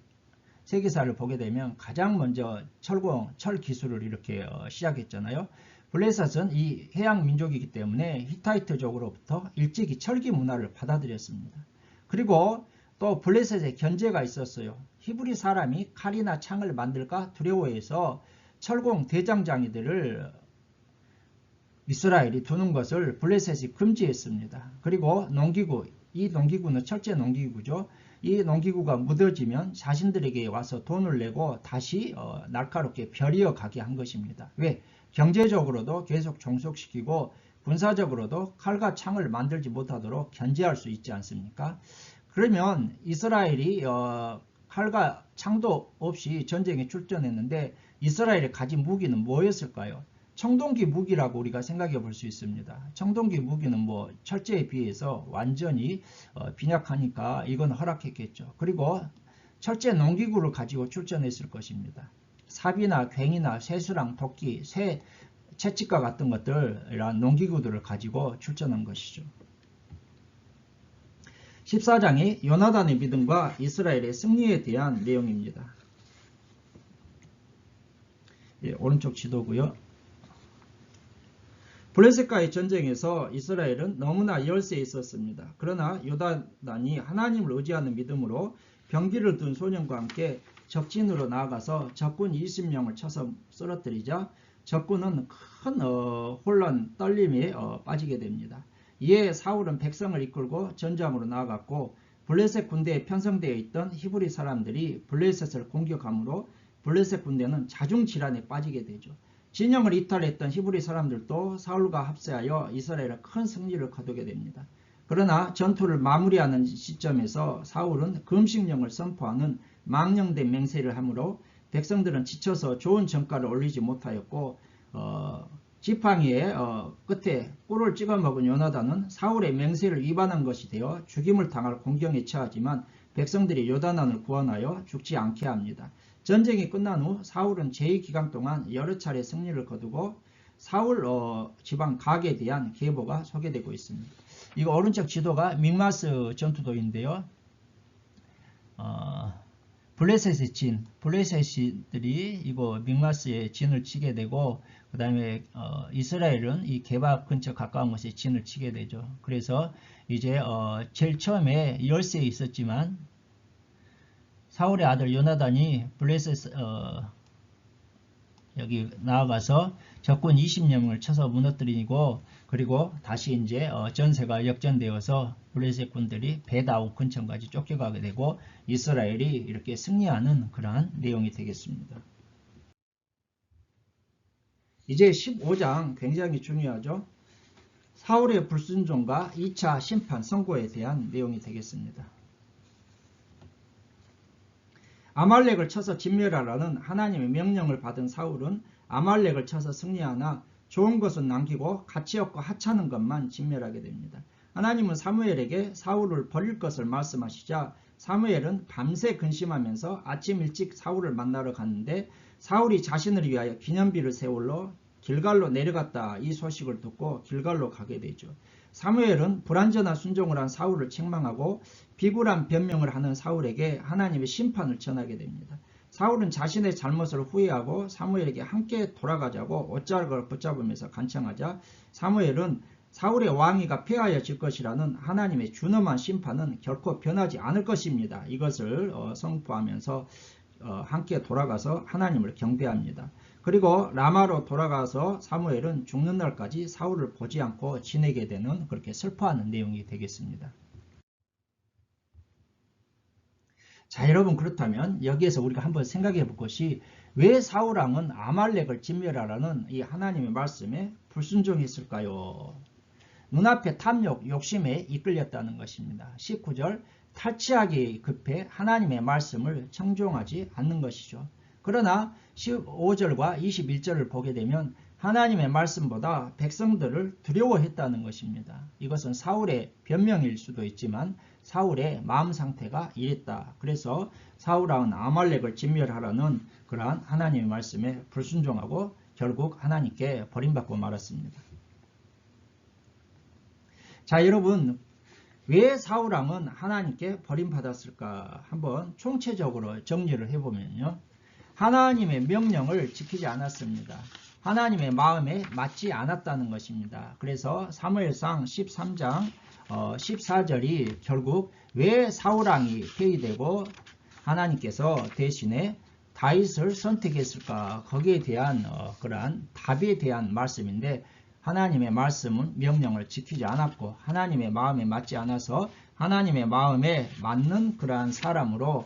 세계사를 보게 되면 가장 먼저 철 기술을 이렇게 시작했잖아요. 블레셋은 이 해양 민족이기 때문에 히타이트족으로부터 일찍이 철기 문화를 받아들였습니다. 그리고 또 블레셋에 견제가 있었어요. 히브리 사람이 칼이나 창을 만들까 두려워해서 철공 대장장이들을 이스라엘이 두는 것을 블레셋이 금지했습니다. 그리고 농기구, 이 농기구는 철제 농기구죠. 이 농기구가 묻어지면 자신들에게 와서 돈을 내고 다시 날카롭게 벼리어 가게 한 것입니다. 왜? 경제적으로도 계속 종속시키고 군사적으로도 칼과 창을 만들지 못하도록 견제할 수 있지 않습니까? 그러면 이스라엘이 칼과 창도 없이 전쟁에 출전했는데 이스라엘이 가진 무기는 뭐였을까요? 청동기 무기라고 우리가 생각해 볼 수 있습니다. 청동기 무기는 뭐 철제에 비해서 완전히 빈약하니까 이건 허락했겠죠. 그리고 철제 농기구를 가지고 출전했을 것입니다. 삽이나 괭이나 쇠수랑 도끼, 채찍과 같은 것들, 이런 농기구들을 가지고 출전한 것이죠. 14장이 요나단의 믿음과 이스라엘의 승리에 대한 내용입니다. 예, 오른쪽 지도고요. 블레셋과의 전쟁에서 이스라엘은 너무나 열세에 있었습니다. 그러나 요나단이 하나님을 의지하는 믿음으로 병기를 든 소년과 함께 적진으로 나아가서 적군 20명을 쳐서 쓰러뜨리자 적군은 큰 혼란, 떨림에 빠지게 됩니다. 이에 사울은 백성을 이끌고 전장으로 나아갔고 블레셋 군대에 편성되어 있던 히브리 사람들이 블레셋을 공격하므로 블레셋 군대는 자중질환에 빠지게 되죠. 진영을 이탈했던 히브리 사람들도 사울과 합세하여 이스라엘의 큰 승리를 거두게 됩니다. 그러나 전투를 마무리하는 시점에서 사울은 금식령을 선포하는 망령된 맹세를 하므로 백성들은 지쳐서 좋은 전가를 올리지 못하였고 지팡이의 끝에 꿀을 찍어 먹은 요나단은 사울의 맹세를 위반한 것이 되어 죽임을 당할 공경에 처하지만 백성들이 요나단을 구원하여 죽지 않게 합니다. 전쟁이 끝난 후 사울은 제2기간 동안 여러 차례 승리를 거두고 사울 지방 각에 대한 계보가 소개되고 있습니다. 이거 오른쪽 지도가 믹마스 전투도인데요. 블레셋의 진, 블레셋들이 이거 믹마스에 진을 치게 되고 그 다음에 이스라엘은 이 게바 근처 가까운 곳에 진을 치게 되죠. 그래서 이제 제일 처음에 열세에 있었지만 사울의 아들 요나단이 블레셋 여기 나아가서 적군 20명을 쳐서 무너뜨리고 그리고 다시 이제 전세가 역전되어서 블레셋 군들이 베다온 근처까지 쫓겨가게 되고 이스라엘이 이렇게 승리하는 그러한 내용이 되겠습니다. 이제 15장 굉장히 중요하죠. 사울의 불순종과 2차 심판 선고에 대한 내용이 되겠습니다. 아말렉을 쳐서 진멸하라는 하나님의 명령을 받은 사울은 아말렉을 쳐서 승리하나 좋은 것은 남기고 가치 없고 하찮은 것만 진멸하게 됩니다. 하나님은 사무엘에게 사울을 버릴 것을 말씀하시자 사무엘은 밤새 근심하면서 아침 일찍 사울을 만나러 갔는데 사울이 자신을 위하여 기념비를 세울러 길갈로 내려갔다 이 소식을 듣고 길갈로 가게 되죠. 사무엘은 불완전한 순종을 한 사울을 책망하고 비굴한 변명을 하는 사울에게 하나님의 심판을 전하게 됩니다. 사울은 자신의 잘못을 후회하고 사무엘에게 함께 돌아가자고 옷자락을 붙잡으면서 간청하자 사무엘은 사울의 왕위가 폐하여질 것이라는 하나님의 준엄한 심판은 결코 변하지 않을 것입니다. 이것을 선포하면서 함께 돌아가서 하나님을 경배합니다. 그리고 라마로 돌아가서 사무엘은 죽는 날까지 사울을 보지 않고 지내게 되는 그렇게 슬퍼하는 내용이 되겠습니다. 자, 여러분, 그렇다면 여기에서 우리가 한번 생각해 볼 것이 왜 사울왕은 아말렉을 진멸하라는 이 하나님의 말씀에 불순종했을까요? 눈앞에 탐욕, 욕심에 이끌렸다는 것입니다. 19절, 탈취하기 급해 하나님의 말씀을 청종하지 않는 것이죠. 그러나 15절과 21절을 보게 되면 하나님의 말씀보다 백성들을 두려워했다는 것입니다. 이것은 사울의 변명일 수도 있지만 사울의 마음 상태가 이랬다. 그래서 사울왕은 아말렉을 진멸하라는 그러한 하나님의 말씀에 불순종하고 결국 하나님께 버림받고 말았습니다. 자, 여러분, 왜 사울왕은 하나님께 버림받았을까? 한번 총체적으로 정리를 해보면요. 하나님의 명령을 지키지 않았습니다. 하나님의 마음에 맞지 않았다는 것입니다. 그래서 사무엘상 13장 14절이 결국 왜 사울왕이 폐위되고 하나님께서 대신에 다윗을 선택했을까? 거기에 대한 그러한 답에 대한 말씀인데 하나님의 말씀은 명령을 지키지 않았고 하나님의 마음에 맞지 않아서 하나님의 마음에 맞는 그러한 사람으로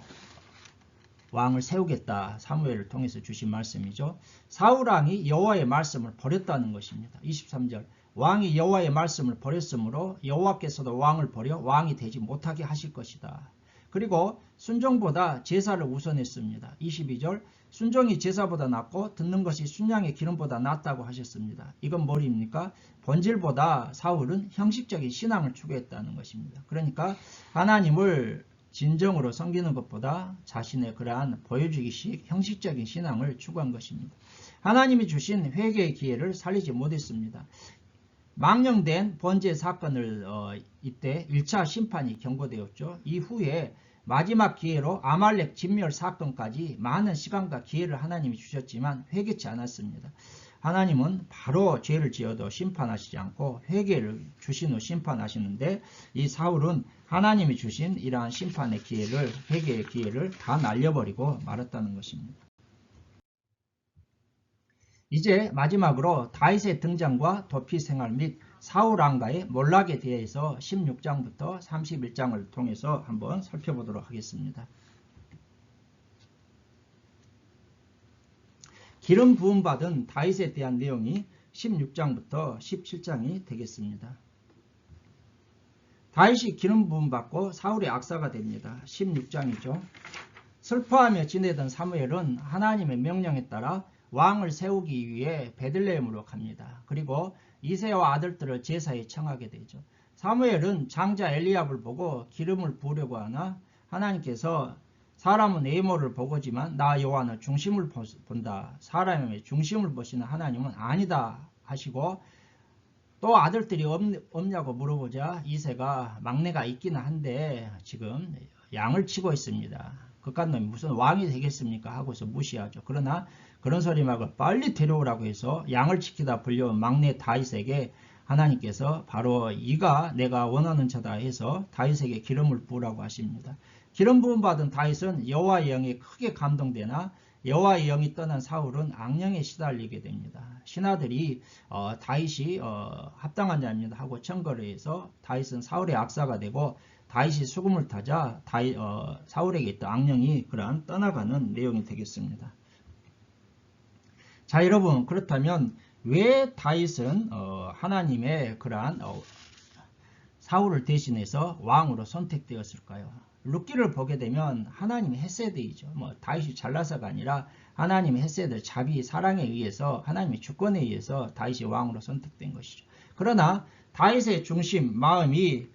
왕을 세우겠다. 사무엘을 통해서 주신 말씀이죠. 사울왕이 여호와의 말씀을 버렸다는 것입니다. 23절 왕이 여호와의 말씀을 버렸으므로 여호와께서도 왕을 버려 왕이 되지 못하게 하실 것이다. 그리고 순종보다 제사를 우선했습니다. 22절 순종이 제사보다 낫고 듣는 것이 순양의 기름보다 낫다고 하셨습니다. 이건 뭘입니까? 본질보다 사울은 형식적인 신앙을 추구했다는 것입니다. 그러니까 하나님을 진정으로 섬기는 것보다 자신의 그러한 보여주기식 형식적인 신앙을 추구한 것입니다. 하나님이 주신 회개의 기회를 살리지 못했습니다. 망령된 번제 사건을 이때 1차 심판이 경고되었죠. 이후에 마지막 기회로 아말렉 진멸 사건까지 많은 시간과 기회를 하나님이 주셨지만 회개치 않았습니다. 하나님은 바로 죄를 지어도 심판하시지 않고 회개를 주신 후 심판하시는데 이 사울은 하나님이 주신 이러한 심판의 기회를 회개의 기회를 다 날려버리고 말았다는 것입니다. 이제 마지막으로 다윗의 등장과 도피 생활 및 사울왕가의 몰락에 대해서 16장부터 31장을 통해서 한번 살펴보도록 하겠습니다. 기름 부음 받은 다윗에 대한 내용이 16장부터 17장이 되겠습니다. 다윗이 기름 부음 받고 사울의 악사가 됩니다. 16장이죠. 슬퍼하며 지내던 사무엘은 하나님의 명령에 따라 왕을 세우기 위해 베들레헴으로 갑니다. 그리고 이새와 아들들을 제사에 청하게 되죠. 사무엘은 장자 엘리압을 보고 기름을 부으려고 하나 하나님께서 사람은 외모를 보고지만 나 여호와는 중심을 본다. 사람의 중심을 보시는 하나님은 아니다 하시고 또 아들들이 없냐고 물어보자 이새가 막내가 있기는 한데 지금 양을 치고 있습니다. 그깟 놈이 무슨 왕이 되겠습니까? 하고서 무시하죠. 그러나 그런 소리 말고 빨리 데려오라고 해서 양을 지키다 불려온 막내 다윗에게 하나님께서 바로 이가 내가 원하는 자다 해서 다윗에게 기름을 부으라고 하십니다. 기름 부음 받은 다윗은 여호와의 영에 크게 감동되나 여호와의 영이 떠난 사울은 악령에 시달리게 됩니다. 신하들이 다윗이 합당한 자입니다 하고 청거를 해서 다윗은 사울의 악사가 되고 다윗이 수금을 타자 사울에게 있던 악령이 그러한 떠나가는 내용이 되겠습니다. 자, 여러분, 그렇다면 왜 다윗은 하나님의 그러한 사울을 대신해서 왕으로 선택되었을까요? 룻기를 보게 되면 하나님의 헤세드이죠. 다윗이 잘나서가 아니라 하나님의 헤세드, 자비, 사랑에 의해서 하나님의 주권에 의해서 다윗이 왕으로 선택된 것이죠. 그러나 다윗의 중심, 마음이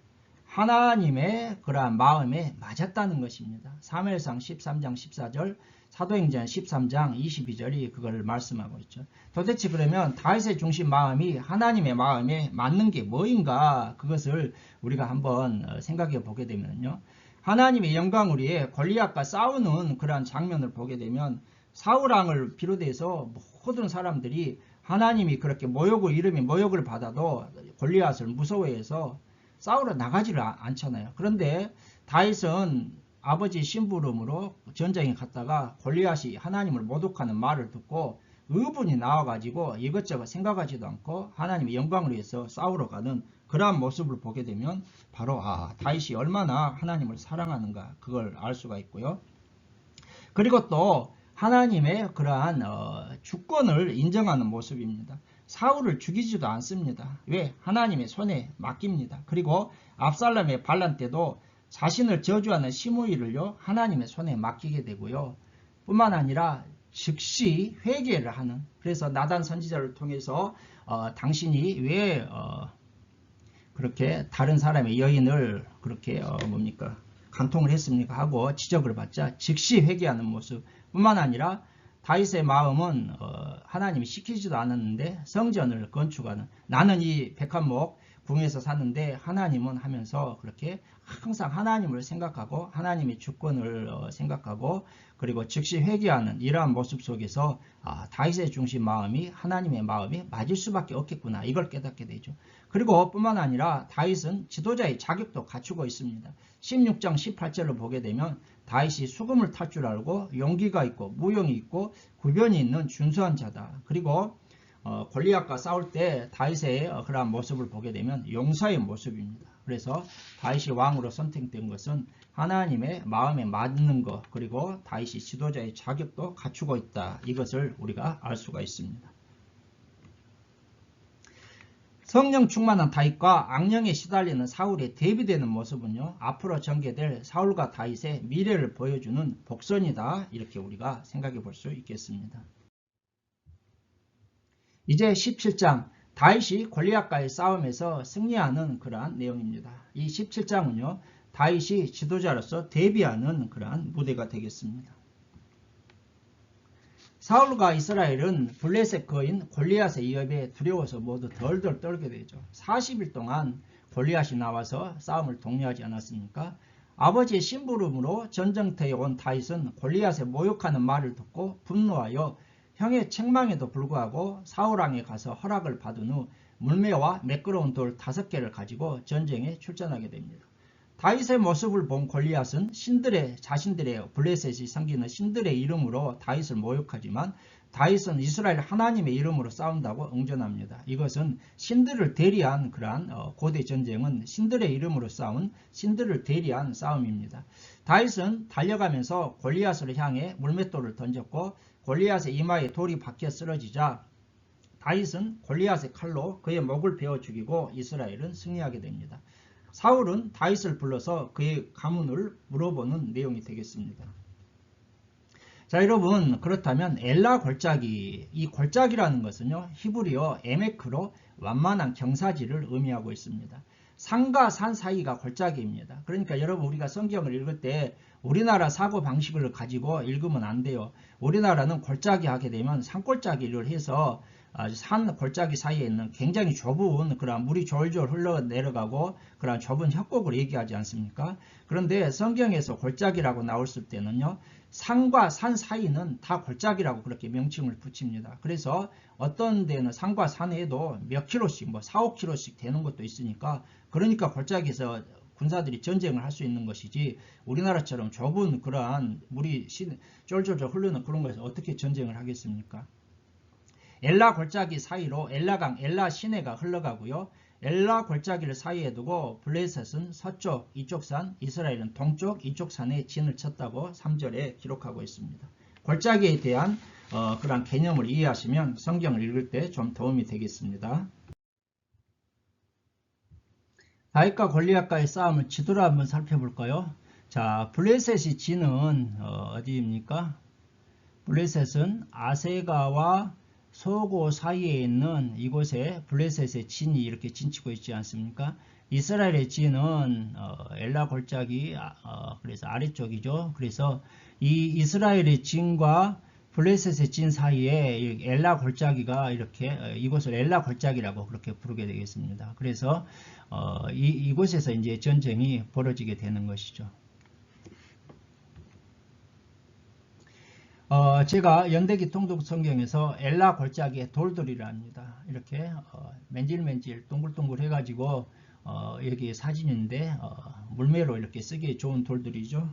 하나님의 그러한 마음에 맞았다는 것입니다. 사무엘상 13장 14절, 사도행전 13장 22절이 그걸 말씀하고 있죠. 도대체 그러면 다윗의 중심 마음이 하나님의 마음에 맞는 게 뭐인가? 그것을 우리가 한번 생각해 보게 되면요. 하나님의 영광을 위해 골리앗과 싸우는 그러한 장면을 보게 되면 사울왕을 비롯해서 모든 사람들이 하나님이 그렇게 모욕을 받아도 골리앗을 무서워해서 싸우러 나가지를 않잖아요. 그런데 다윗은 아버지 심부름으로 전쟁에 갔다가 골리앗이 하나님을 모독하는 말을 듣고 의분이 나와가지고 이것저것 생각하지도 않고 하나님의 영광을 위해서 싸우러 가는 그러한 모습을 보게 되면 바로 다윗이 얼마나 하나님을 사랑하는가 그걸 알 수가 있고요. 그리고 또 하나님의 그러한 주권을 인정하는 모습입니다. 사울을 죽이지도 않습니다. 왜? 하나님의 손에 맡깁니다. 그리고 압살롬의 반란 때도 자신을 저주하는 시므이를요 하나님의 손에 맡기게 되고요. 뿐만 아니라 즉시 회개를 하는, 그래서 나단 선지자를 통해서 당신이 왜 그렇게 다른 사람의 여인을 그렇게 간통을 했습니까 하고 지적을 받자 즉시 회개하는 모습 뿐만 아니라 다윗의 마음은 하나님이 시키지도 않았는데 성전을 건축하는, 나는 이 백한목 궁에서 사는데 하나님은 하면서 그렇게 항상 하나님을 생각하고 하나님의 주권을 생각하고 그리고 즉시 회개하는 이러한 모습 속에서 다윗의 중심 마음이 하나님의 마음이 맞을 수밖에 없겠구나 이걸 깨닫게 되죠. 그리고 뿐만 아니라 다윗은 지도자의 자격도 갖추고 있습니다. 16장 18절을 보게 되면 다윗이 수금을 탈 줄 알고 용기가 있고 무용이 있고 구변이 있는 준수한 자다. 그리고 골리앗과 싸울 때 다윗의 그러한 모습을 보게 되면 용사의 모습입니다. 그래서 다윗이 왕으로 선택된 것은 하나님의 마음에 맞는 것, 그리고 다윗이 지도자의 자격도 갖추고 있다. 이것을 우리가 알 수가 있습니다. 성령 충만한 다윗과 악령에 시달리는 사울의 대비되는 모습은요, 앞으로 전개될 사울과 다윗의 미래를 보여주는 복선이다. 이렇게 우리가 생각해 볼 수 있겠습니다. 이제 17장 다윗이 골리앗과의 싸움에서 승리하는 그러한 내용입니다. 이 17장은요, 다윗이 지도자로서 대비하는 그러한 무대가 되겠습니다. 사울과 이스라엘은 블레셋 거인 골리앗의 위협에 두려워서 모두 덜덜 떨게 되죠. 40일 동안 골리앗이 나와서 싸움을 독려하지 않았습니까? 아버지의 심부름으로 전쟁터에 온 다윗은 골리앗의 모욕하는 말을 듣고 분노하여 형의 책망에도 불구하고 사울왕에 가서 허락을 받은 후 물매와 매끄러운 돌 5개를 가지고 전쟁에 출전하게 됩니다. 다윗의 모습을 본 골리앗은 자신들의 블레셋이 섬기는 신들의 이름으로 다윗을 모욕하지만 다윗은 이스라엘 하나님의 이름으로 싸운다고 응전합니다. 이것은 신들을 대리한 그러한 고대 전쟁은 신들의 이름으로 싸운 신들을 대리한 싸움입니다. 다윗은 달려가면서 골리앗을 향해 물맷돌을 던졌고 골리앗의 이마에 돌이 박혀 쓰러지자 다윗은 골리앗의 칼로 그의 목을 베어 죽이고 이스라엘은 승리하게 됩니다. 사울은 다윗을 불러서 그의 가문을 물어보는 내용이 되겠습니다. 자, 여러분, 그렇다면 엘라 골짜기, 이 골짜기라는 것은요, 히브리어 에메크로 완만한 경사지를 의미하고 있습니다. 산과 산 사이가 골짜기입니다. 그러니까 여러분, 우리가 성경을 읽을 때 우리나라 사고 방식을 가지고 읽으면 안 돼요. 우리나라는 골짜기 하게 되면 산골짜기를 해서 산 골짜기 사이에 있는 굉장히 좁은 그런 물이 졸졸 흘러내려가고 그런 좁은 협곡을 얘기하지 않습니까? 그런데 성경에서 골짜기라고 나왔을 때는요, 산과 산 사이는 다 골짜기라고 그렇게 명칭을 붙입니다. 그래서 어떤 데는 산과 산에도 몇 킬로씩, 4, 5킬로씩 되는 것도 있으니까, 그러니까 골짜기에서 군사들이 전쟁을 할 수 있는 것이지, 우리나라처럼 좁은 그러한 물이 쫄쫄쫄 흐르는 그런 곳에서 어떻게 전쟁을 하겠습니까? 엘라 골짜기 사이로 엘라강, 엘라 시내가 흘러가고요. 엘라 골짜기를 사이에 두고 블레셋은 서쪽 이쪽 산, 이스라엘은 동쪽 이쪽 산에 진을 쳤다고 3절에 기록하고 있습니다. 골짜기에 대한 그런 개념을 이해하시면 성경을 읽을 때 좀 도움이 되겠습니다. 다윗과 골리앗과의 싸움을 지도로 한번 살펴볼까요? 자, 블레셋이 진은 어디입니까? 블레셋은 아세가와 소고 사이에 있는 이곳에 블레셋의 진이 이렇게 진치고 있지 않습니까? 이스라엘의 진은 엘라 골짜기 그래서 아래쪽이죠. 그래서 이 이스라엘의 진과 블레셋의 진 사이에 엘라 골짜기가 이렇게 이곳을 엘라 골짜기라고 그렇게 부르게 되겠습니다. 그래서 이곳에서 이제 전쟁이 벌어지게 되는 것이죠. 제가 연대기 통독 성경에서 엘라 골짜기의 돌들이라 합니다. 이렇게 맨질맨질 동글동글 해가지고 여기 사진인데 물매로 이렇게 쓰기에 좋은 돌들이죠.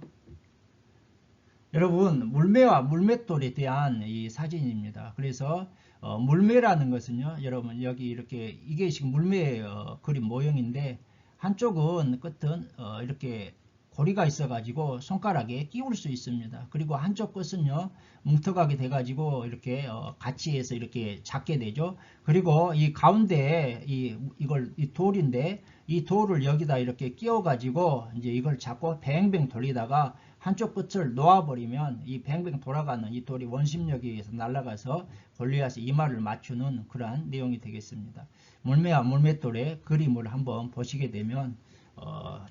여러분, 물매와 물맷돌에 대한 이 사진입니다. 그래서 물매라는 것은요, 여러분 여기 이렇게 이게 지금 물매 그림 모형인데 한쪽은 끝은 이렇게 고리가 있어가지고 손가락에 끼울 수 있습니다. 그리고 한쪽 끝은요 뭉터가게 돼가지고 이렇게 같이 해서 이렇게 잡게 되죠. 그리고 이 가운데에 이 돌인데 이 돌을 여기다 이렇게 끼워가지고 이제 이걸 잡고 뱅뱅 돌리다가 한쪽 끝을 놓아버리면 이 뱅뱅 돌아가는 이 돌이 원심력에 의해서 날아가서 골리앗의 이마를 맞추는 그러한 내용이 되겠습니다. 물매와 물맷돌의 그림을 한번 보시게 되면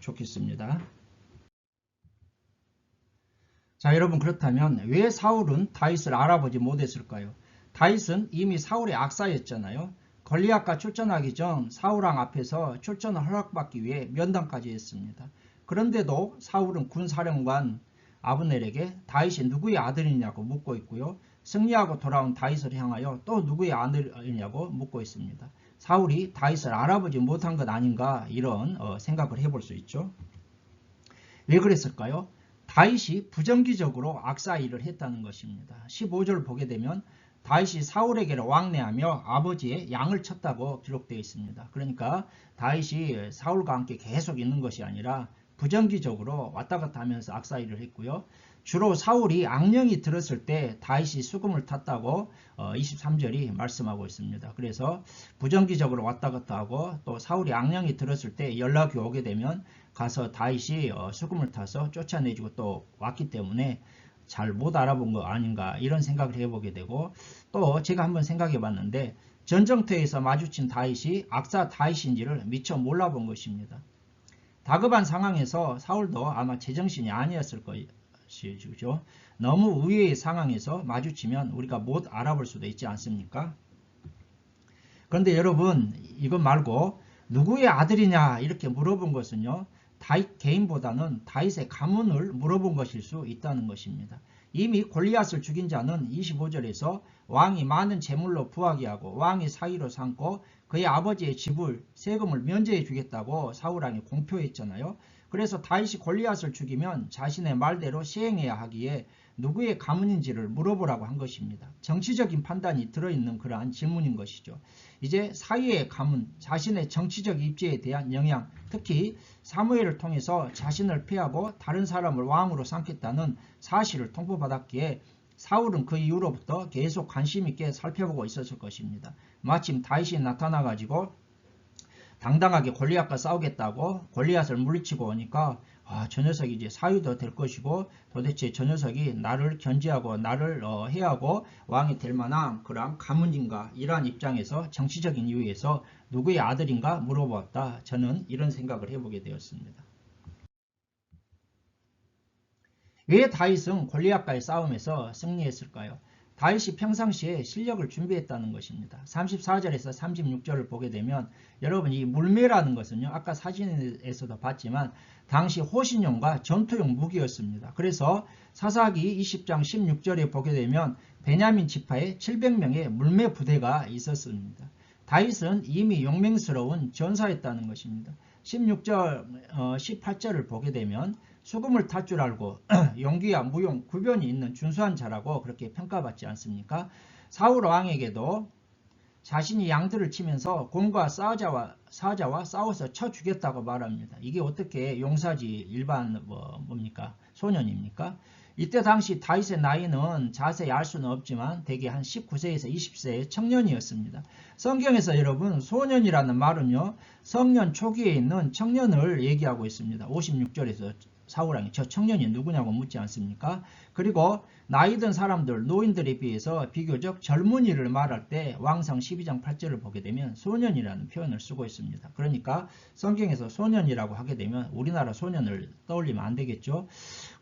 좋겠습니다. 자, 여러분, 그렇다면 왜 사울은 다윗을 알아보지 못했을까요? 다윗은 이미 사울의 악사였잖아요. 골리앗과 출전하기 전 사울왕 앞에서 출전을 허락받기 위해 면담까지 했습니다. 그런데도 사울은 군사령관 아브넬에게 다윗이 누구의 아들이냐고 묻고 있고요. 승리하고 돌아온 다윗을 향하여 또 누구의 아들이냐고 묻고 있습니다. 사울이 다윗을 알아보지 못한 것 아닌가 이런 생각을 해볼 수 있죠. 왜 그랬을까요? 다윗이 부정기적으로 악사 일을 했다는 것입니다. 15절을 보게 되면 다윗이 사울에게로 왕래하며 아버지의 양을 쳤다고 기록되어 있습니다. 그러니까 다윗이 사울과 함께 계속 있는 것이 아니라 부정기적으로 왔다 갔다 하면서 악사 일을 했고요. 주로 사울이 악령이 들었을 때 다윗이 수금을 탔다고 23절이 말씀하고 있습니다. 그래서 부정기적으로 왔다 갔다 하고 또 사울이 악령이 들었을 때 연락이 오게 되면 가서 다윗이 수금을 타서 쫓아내주고 또 왔기 때문에 잘 못 알아본 거 아닌가 이런 생각을 해보게 되고 또 제가 한번 생각해 봤는데 전쟁터에서 마주친 다윗이 악사 다윗인지를 미처 몰라본 것입니다. 다급한 상황에서 사울도 아마 제정신이 아니었을 것이죠. 너무 의외의 상황에서 마주치면 우리가 못 알아볼 수도 있지 않습니까? 그런데 여러분 이것 말고 누구의 아들이냐 이렇게 물어본 것은요. 다윗 개인보다는 다윗의 가문을 물어본 것일 수 있다는 것입니다. 이미 골리앗을 죽인 자는 25절에서 왕이 많은 재물로 부하게 하고 왕의 사위로 삼고 그의 아버지의 집을 세금을 면제해 주겠다고 사울왕이 공표했잖아요. 그래서 다윗이 골리앗을 죽이면 자신의 말대로 시행해야 하기에 누구의 가문인지를 물어보라고 한 것입니다. 정치적인 판단이 들어있는 그러한 질문인 것이죠. 이제 사위의 가문, 자신의 정치적 입지에 대한 영향, 특히 사무엘을 통해서 자신을 패하고 다른 사람을 왕으로 삼겠다는 사실을 통보받았기에 사울은 그 이후로부터 계속 관심 있게 살펴보고 있었을 것입니다. 마침 다윗이 나타나가지고 당당하게 골리앗과 싸우겠다고 골리앗을 물리치고 오니까 저 녀석이 이제 사위도 될 것이고 도대체 저 녀석이 나를 견제하고 나를 해하고 왕이 될 만한 그런 가문인가 이러한 입장에서 정치적인 이유에서 누구의 아들인가 물어보았다. 저는 이런 생각을 해보게 되었습니다. 왜 다윗은 골리앗과의 싸움에서 승리했을까요? 다윗이 평상시에 실력을 준비했다는 것입니다. 34절에서 36절을 보게 되면 여러분 이 물매라는 것은요. 아까 사진에서도 봤지만 당시 호신용과 전투용 무기였습니다. 그래서 사사기 20장 16절에 보게 되면 베냐민 지파에 700명의 물매 부대가 있었습니다. 다윗은 이미 용맹스러운 전사였다는 것입니다. 16절, 18절을 보게 되면 수금을 탈 줄 알고 용기와 무용, 구변이 있는 준수한 자라고 그렇게 평가받지 않습니까? 사울 왕에게도 자신이 양들을 치면서 곰과 사자와 싸워서 쳐 죽였다고 말합니다. 이게 어떻게 용사지 일반 뭡니까? 소년입니까? 이때 당시 다윗의 나이는 자세히 알 수는 없지만 대개 한 19세에서 20세의 청년이었습니다. 성경에서 여러분 소년이라는 말은요. 성년 초기에 있는 청년을 얘기하고 있습니다. 56절에서 사울왕이 저 청년이 누구냐고 묻지 않습니까? 그리고 나이 든 사람들, 노인들에 비해서 비교적 젊은이를 말할 때 왕상 12장 8절을 보게 되면 소년이라는 표현을 쓰고 있습니다. 그러니까 성경에서 소년이라고 하게 되면 우리나라 소년을 떠올리면 안 되겠죠.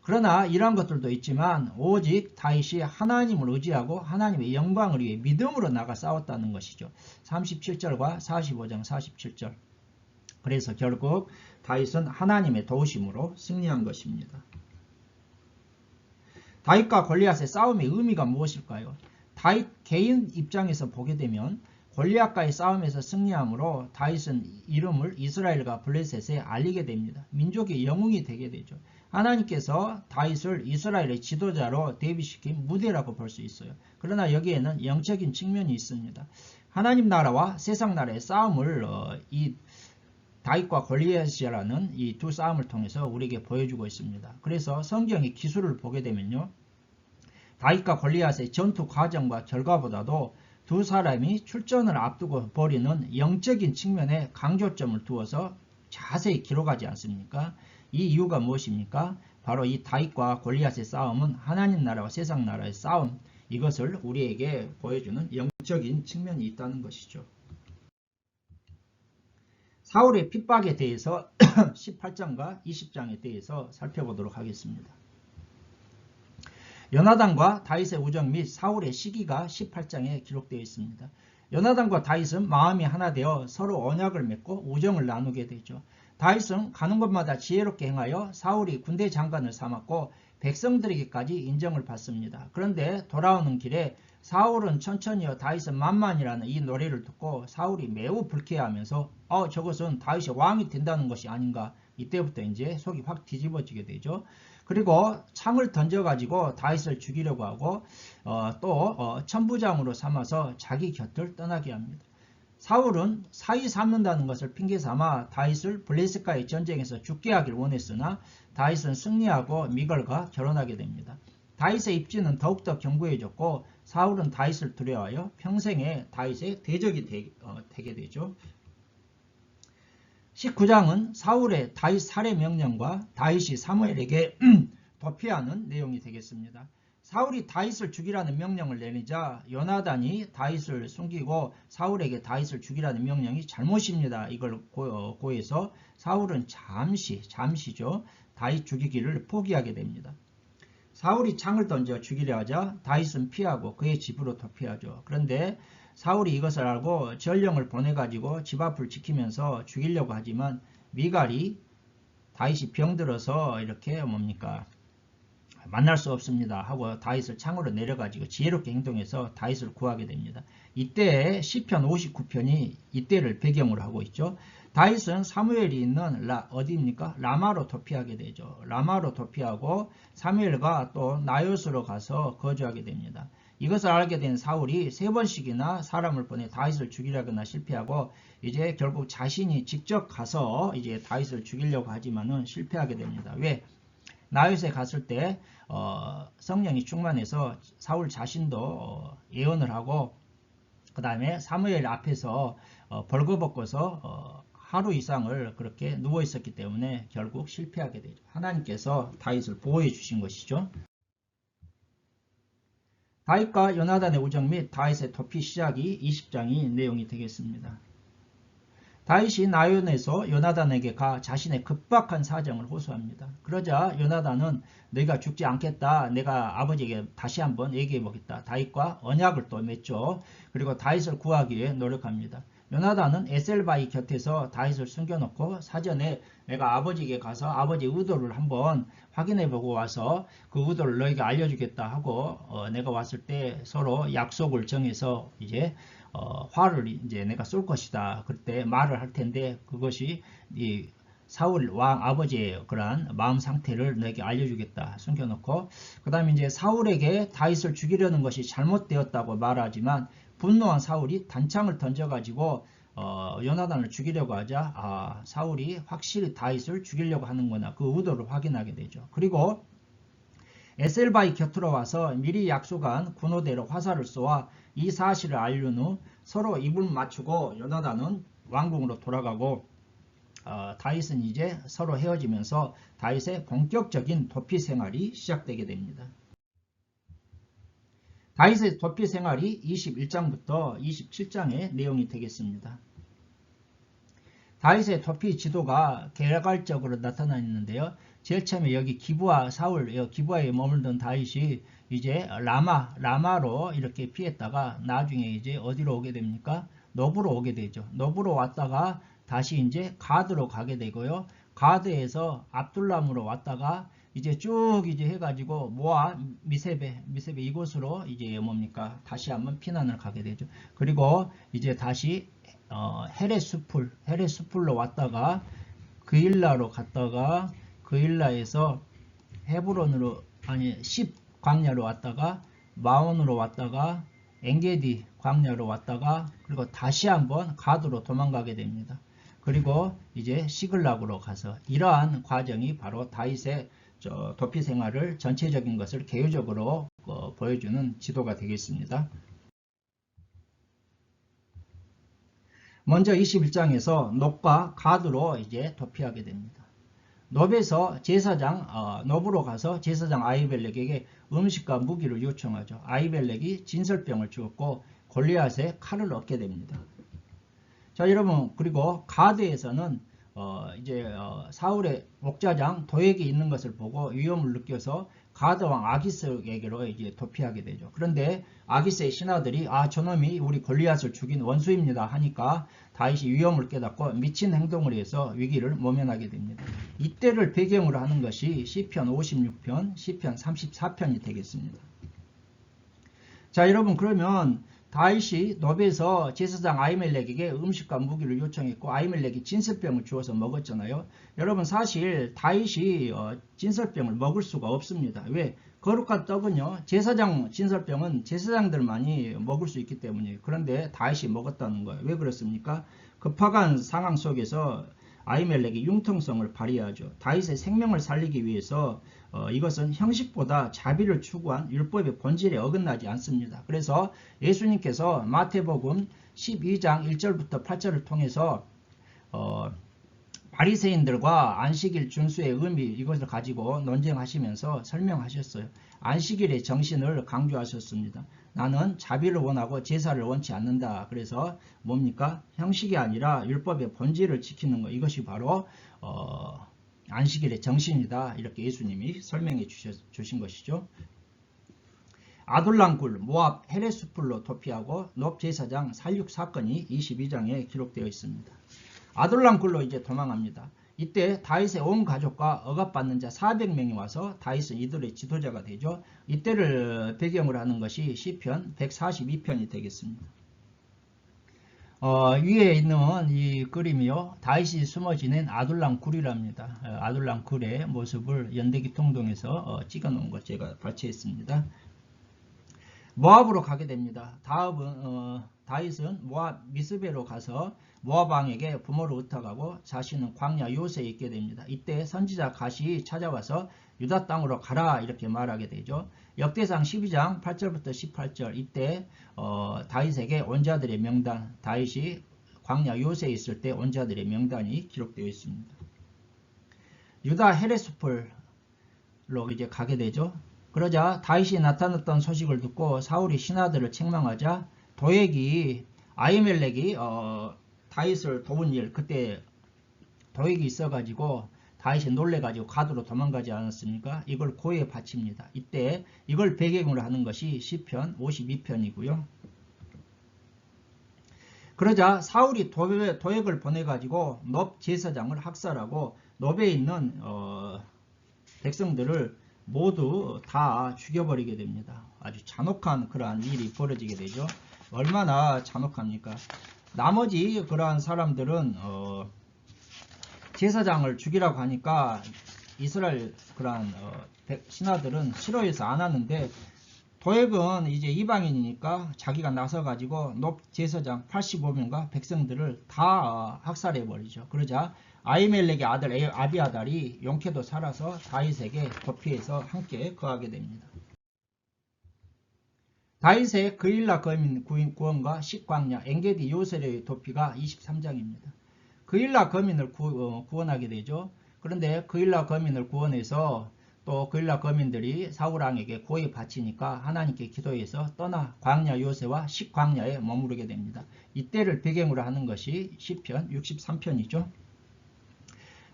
그러나 이러한 것들도 있지만 오직 다윗이 하나님을 의지하고 하나님의 영광을 위해 믿음으로 나가 싸웠다는 것이죠. 37절과 45장 47절. 그래서 결국 다윗은 하나님의 도우심으로 승리한 것입니다. 다윗과 골리앗의 싸움의 의미가 무엇일까요? 다윗 개인 입장에서 보게 되면 골리앗과의 싸움에서 승리함으로 다윗은 이름을 이스라엘과 블레셋에 알리게 됩니다. 민족의 영웅이 되게 되죠. 하나님께서 다윗을 이스라엘의 지도자로 대비시킨 무대라고 볼 수 있어요. 그러나 여기에는 영적인 측면이 있습니다. 하나님 나라와 세상 나라의 싸움을 이 다윗과 골리앗이라는 이 두 싸움을 통해서 우리에게 보여주고 있습니다. 그래서 성경의 기술을 보게 되면요, 다윗과 골리앗의 전투 과정과 결과보다도 두 사람이 출전을 앞두고 벌이는 영적인 측면에 강조점을 두어서 자세히 기록하지 않습니까? 이 이유가 무엇입니까? 바로 이 다윗과 골리앗의 싸움은 하나님 나라와 세상 나라의 싸움, 이것을 우리에게 보여주는 영적인 측면이 있다는 것이죠. 사울의 핍박에 대해서 18장과 20장에 대해서 살펴보도록 하겠습니다. 요나단과 다윗의 우정 및 사울의 시기가 18장에 기록되어 있습니다. 요나단과 다윗은 마음이 하나 되어 서로 언약을 맺고 우정을 나누게 되죠. 다윗은 가는 곳마다 지혜롭게 행하여 사울이 군대 장관을 삼았고 백성들에게까지 인정을 받습니다. 그런데 돌아오는 길에 사울은 천천히요 다윗은 만만이라는 이 노래를 듣고 사울이 매우 불쾌해하면서 저것은 다윗이 왕이 된다는 것이 아닌가, 이때부터 이제 속이 확 뒤집어지게 되죠. 그리고 창을 던져가지고 다윗을 죽이려고 하고 또 천부장으로 삼아서 자기 곁을 떠나게 합니다. 사울은 사위 삼는다는 것을 핑계삼아 다윗을 블레셋과의 전쟁에서 죽게 하길 원했으나 다윗은 승리하고 미갈과 결혼하게 됩니다. 다윗의 입지는 더욱더 견고해졌고 사울은 다윗을 두려워하여 평생에 다윗의 대적이 되게 되죠. 19장은 사울의 다윗 살해 명령과 다윗이 사무엘에게 도피하는 내용이 되겠습니다. 사울이 다윗을 죽이라는 명령을 내리자 요나단이 다윗을 숨기고 사울에게 다윗을 죽이라는 명령이 잘못입니다, 이걸 고해서 사울은 잠시죠 다윗 죽이기를 포기하게 됩니다. 사울이 창을 던져 죽이려 하자 다윗은 피하고 그의 집으로 도피하죠. 그런데 사울이 이것을 알고 전령을 보내가지고 집 앞을 지키면서 죽이려고 하지만 미갈이 다윗이 병들어서 이렇게 만날 수 없습니다 하고 다윗을 창으로 내려가지고 지혜롭게 행동해서 다윗을 구하게 됩니다. 이때 시편 59편이 이때를 배경으로 하고 있죠. 다윗은 사무엘이 있는 어디입니까? 라마로 도피하게 되죠. 라마로 도피하고 사무엘과 또 나요스로 가서 거주하게 됩니다. 이것을 알게 된 사울이 3번씩이나 사람을 보내 다윗을 죽이려거나 실패하고 이제 결국 자신이 직접 가서 이제 다윗을 죽이려고 하지만은 실패하게 됩니다. 왜? 나요스에 갔을 때 성령이 충만해서 사울 자신도 예언을 하고 그 다음에 사무엘 앞에서 벌거벗고서 하루 이상을 그렇게 누워 있었기 때문에 결국 실패하게 되죠. 하나님께서 다윗을 보호해 주신 것이죠. 다윗과 요나단의 우정 및 다윗의 도피 시작이 20장이 내용이 되겠습니다. 다윗이 나요스에서 요나단에게 가 자신의 급박한 사정을 호소합니다. 그러자 요나단은 너희가 죽지 않겠다, 내가 아버지에게 다시 한번 얘기해 보겠다. 다윗과 언약을 또 맺죠. 그리고 다윗을 구하기 위해 노력합니다. 요나단은 에셀바이 곁에서 다윗을 숨겨놓고 사전에 내가 아버지에게 가서 아버지의 의도를 한번 확인해보고 와서 그 의도를 너에게 알려주겠다 하고 내가 왔을 때 서로 약속을 정해서 이제 화를 이제 내가 쏠 것이다. 그때 말을 할 텐데 그것이 이 사울 왕 아버지의 그러한 마음 상태를 너에게 알려주겠다 숨겨놓고, 그 다음에 이제 사울에게 다윗을 죽이려는 것이 잘못되었다고 말하지만 분노한 사울이 단창을 던져가지고 요나단을 죽이려고 하자 사울이 확실히 다윗을 죽이려고 하는구나, 그 의도를 확인하게 되죠. 그리고 에셀바이 곁으로 와서 미리 약속한 군호대로 화살을 쏘아 이 사실을 알린 후 서로 입을 맞추고 요나단은 왕궁으로 돌아가고 다윗은 이제 서로 헤어지면서 다윗의 본격적인 도피 생활이 시작되게 됩니다. 다윗의 도피 생활이 21장부터 27장의 내용이 되겠습니다. 다윗의 도피 지도가 개괄적으로 나타나 있는데요. 제일 처음에 여기 기브아 사울 기브아에 머물던 다윗이 이제 라마로 이렇게 피했다가 나중에 이제 어디로 오게 됩니까? 노브로 오게 되죠. 노브로 왔다가 다시 이제 가드로 가게 되고요. 가드에서 압둘람으로 왔다가 이제 쭉 이제 해가지고 모압, 미세베 이곳으로 이제 뭡니까 다시 한번 피난을 가게 되죠. 그리고 이제 다시 헤레스풀로 왔다가 그일라로 갔다가 그일라에서 헤브론으로 아니 10 광야로 왔다가 마온으로 왔다가 엔게디 광야로 왔다가 그리고 다시 한번 가드로 도망가게 됩니다. 그리고 이제 시글락으로 가서 이러한 과정이 바로 다윗의 도피 생활을 전체적인 것을 개요적으로 보여주는 지도가 되겠습니다. 먼저 21장에서 놉과 가드로 이제 도피하게 됩니다. 놉에서 제사장 놉으로 가서 제사장 아히멜렉에게 음식과 무기를 요청하죠. 아히멜렉이 진설병을 주었고 골리앗의 칼을 얻게 됩니다. 자 여러분 그리고 가드에서는 이제 사울의 목자장 도액이 있는 것을 보고 위험을 느껴서 가드왕 아기스에게로 이제 도피하게 되죠. 그런데 아기스의 신하들이 저놈이 우리 골리앗을 죽인 원수입니다 하니까 다윗이 위험을 깨닫고 미친 행동을 해서 위기를 모면하게 됩니다. 이때를 배경으로 하는 것이 시편 56편, 시편 34편이 되겠습니다. 자 여러분 그러면 다윗이 놉에서 제사장 아히멜렉에게 음식과 무기를 요청했고 아히멜렉이 진설병을 주어서 먹었잖아요. 여러분 사실 다윗이 진설병을 먹을 수가 없습니다. 왜? 거룩한 떡은요 제사장 진설병은 제사장들만이 먹을 수 있기 때문이에요. 그런데 다윗이 먹었다는 거예요. 왜 그렇습니까? 급박한 상황 속에서 아히멜렉이 융통성을 발휘하죠. 다윗의 생명을 살리기 위해서 이것은 형식보다 자비를 추구한 율법의 본질에 어긋나지 않습니다. 그래서 예수님께서 마태복음 12장 1절부터 8절을 통해서 바리새인들과 안식일 준수의 의미 이것을 가지고 논쟁하시면서 설명하셨어요. 안식일의 정신을 강조하셨습니다. 나는 자비를 원하고 제사를 원치 않는다. 그래서 뭡니까? 형식이 아니라 율법의 본질을 지키는 것 이것이 바로 안식일의 정신이다. 이렇게 예수님이 설명해 주신 것이죠. 아둘람굴, 모압, 헤레스풀로 도피하고 놉 제사장 살육 사건이 22장에 기록되어 있습니다. 아둘람굴로 이제 도망합니다. 이때 다윗의 온 가족과 억압받는 자 400명이 와서 다윗은 이들의 지도자가 되죠. 이때를 배경으로 하는 것이 시편 142편이 되겠습니다. 위에 있는 이 그림이요. 다윗이 숨어 지낸 아둘람굴이랍니다. 아둘람굴의 모습을 연대기 통동에서 찍어 놓은 것 제가 발췌했습니다. 모압으로 가게 됩니다. 다윗은 모압 미스베로 가서 모압 왕에게 부모를 의탁하고 자신은 광야 요새에 있게 됩니다. 이때 선지자 갓이 찾아와서 유다 땅으로 가라 이렇게 말하게 되죠. 역대상 12장 8절부터 18절 이때 다윗에게 온 자들의 명단 다윗이 광야 요새에 있을 때 온 자들의 명단이 기록되어 있습니다. 유다 헤레스풀로 이제 가게 되죠. 그러자 다윗이 나타났던 소식을 듣고 사울이 신하들을 책망하자 도액이 아히멜렉이 다윗을 도운 일 그때 도액이 있어가지고 다윗이 놀래가지고 가드로 도망가지 않았습니까? 이걸 고에 바칩니다. 이때 이걸 배경으로 하는 것이 시편 52편이고요. 그러자 사울이 도액을 보내가지고 놉 제사장을 학살하고 놉에 있는 백성들을 모두 다 죽여버리게 됩니다. 아주 잔혹한 그러한 일이 벌어지게 되죠. 얼마나 잔혹합니까? 나머지 그러한 사람들은 제사장을 죽이라고 하니까 이스라엘 그러한 신하들은 싫어해서 안 하는데 도액은 이제 이방인이니까 자기가 나서가지고 놉 제사장 85명과 백성들을 다 학살해버리죠. 그러자 아히멜렉의 아들 아비아달이 용케도 살아서 다윗에게 도피해서 함께 거하게 됩니다. 다윗의 그일라 거민 구원과 식광야 엔게디 요셀의 도피가 23장입니다. 그일라 거민을 구원하게 되죠. 그런데 그일라 거민을 구원해서 또 그일라 거민들이 사울왕에게 고에 바치니까 하나님께 기도해서 떠나 광야 요새와 식광야에 머무르게 됩니다. 이때를 배경으로 하는 것이 시편 63편이죠.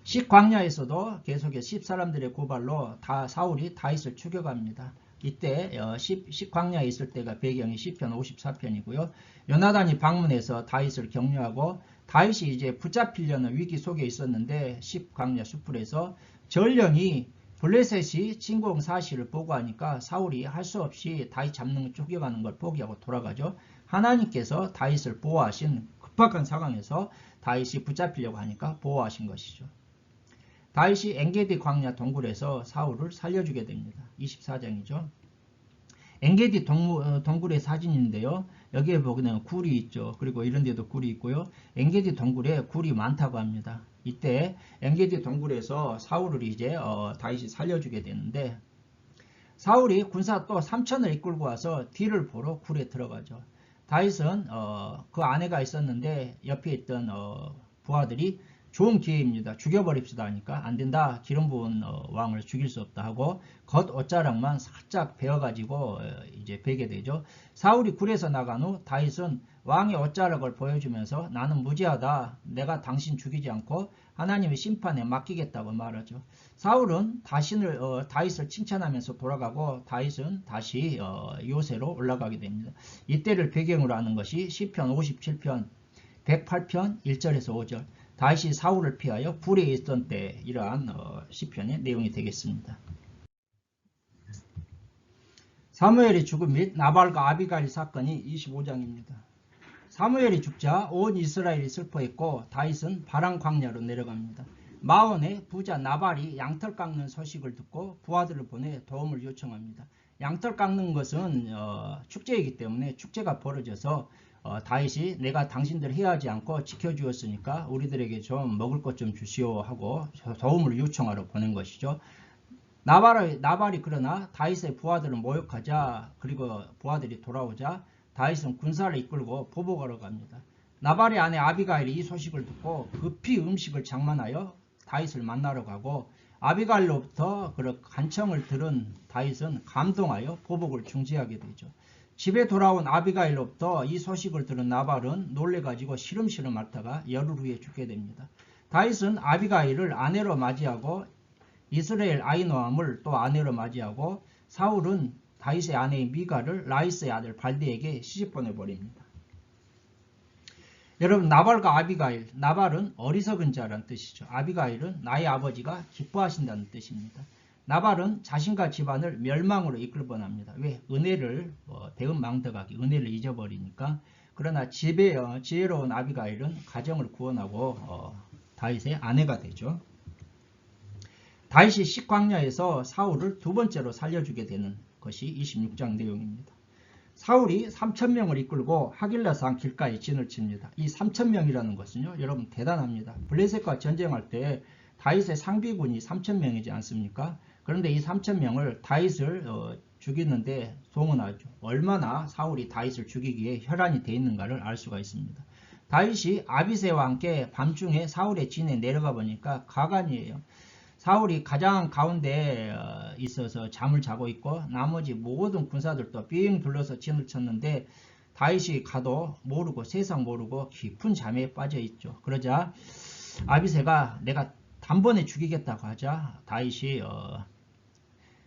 식광야에서도 계속해서 10사람들의 고발로 사울이 다윗을 추격합니다. 이때 식광야에 있을 때가 배경이 시편 54편이고요. 요나단이 방문해서 다윗을 격려하고 다윗이 이제 붙잡히려는 위기 속에 있었는데 식광야 수풀에서 전령이 블레셋이 진공 사실을 보고하니까 사울이 할 수 없이 다윗 잡는 쫓겨가는 걸 포기하고 돌아가죠. 하나님께서 다윗을 보호하신 급박한 상황에서 다윗이 붙잡히려고 하니까 보호하신 것이죠. 다윗이 엔게디 광야 동굴에서 사울을 살려주게 됩니다. 24장이죠. 엔게디 동굴의 사진인데요. 여기에 보면 굴이 있죠. 그리고 이런 데도 굴이 있고요. 엔게디 동굴에 굴이 많다고 합니다. 이때 엔게디 동굴에서 사울을 이제 다윗이 살려주게 되는데, 사울이 군사 또 3천을 이끌고 와서 뒤를 보러 굴에 들어가죠. 다윗은 그 아내가 있었는데 옆에 있던 부하들이 좋은 기회입니다. 죽여버립시다 하니까 안 된다. 기름 부은 왕을 죽일 수 없다 하고 겉 옷자락만 살짝 베어가지고 이제 베게 되죠. 사울이 굴에서 나간 후 다윗은 왕의 옷자락을 보여주면서 나는 무지하다. 내가 당신 죽이지 않고 하나님의 심판에 맡기겠다고 말하죠. 사울은 다윗을 칭찬하면서 돌아가고 다윗은 다시 요새로 올라가게 됩니다. 이때를 배경으로 하는 것이 시편 57편 108편 1절에서 5절. 다윗이 사울을 피하여 불에 있던 때 이러한 시편의 내용이 되겠습니다. 사무엘의 죽음 및 나발과 아비가일 사건이 25장입니다. 사무엘이 죽자 온 이스라엘이 슬퍼했고 다윗은 바람 광야로 내려갑니다. 마온의 부자 나발이 양털 깎는 소식을 듣고 부하들을 보내 도움을 요청합니다. 양털 깎는 것은 축제이기 때문에 축제가 벌어져서 다윗이 내가 당신들 해하지 않고 지켜주었으니까 우리들에게 좀 먹을 것 좀 주시오 하고 도움을 요청하러 보낸 것이죠. 나발이 그러나 다윗의 부하들은 모욕하자 그리고 부하들이 돌아오자 다윗은 군사를 이끌고 보복하러 갑니다. 나발의 아내 아비가일이 이 소식을 듣고 급히 음식을 장만하여 다윗을 만나러 가고 아비가일로부터 그런 간청을 들은 다윗은 감동하여 보복을 중지하게 되죠. 집에 돌아온 아비가일로부터 이 소식을 들은 나발은 놀래가지고 시름시름 앓다가 열흘 후에 죽게 됩니다. 다윗은 아비가일을 아내로 맞이하고 이스라엘 아히노함을 또 아내로 맞이하고 사울은 다윗의 아내인 미갈을 라이스의 아들 발디에게 시집보내버립니다. 여러분, 나발과 아비가일, 나발은 어리석은 자라는 뜻이죠. 아비가일은 나의 아버지가 기뻐하신다는 뜻입니다. 나발은 자신과 집안을 멸망으로 이끌 뻔합니다. 왜? 은혜를 대응망덕하기, 은혜를 잊어버리니까. 그러나 지혜로운 아비가일은 가정을 구원하고 다윗의 아내가 되죠. 다윗이 식광야에서 사울을 두 번째로 살려주게 되는 것이 26장 내용입니다. 사울이 3,000명을 이끌고 하길라산 길가에 진을 칩니다. 이 3,000명이라는 것은요, 여러분 대단합니다. 블레셋과 전쟁할 때 다윗의 상비군이 3,000명이지 않습니까? 그런데 이 3,000명을 다윗을 죽이는데 동원하죠. 얼마나 사울이 다윗을 죽이기에 혈안이 돼 있는가를 알 수가 있습니다. 다윗이 아비새와 함께 밤중에 사울의 진에 내려가 보니까 가관이에요. 사울이 가장 가운데에 있어서 잠을 자고 있고 나머지 모든 군사들도 삥 둘러서 진을 쳤는데 다윗이 가도 모르고 세상 모르고 깊은 잠에 빠져 있죠. 그러자 아비새가 내가 단번에 죽이겠다고 하자 다윗이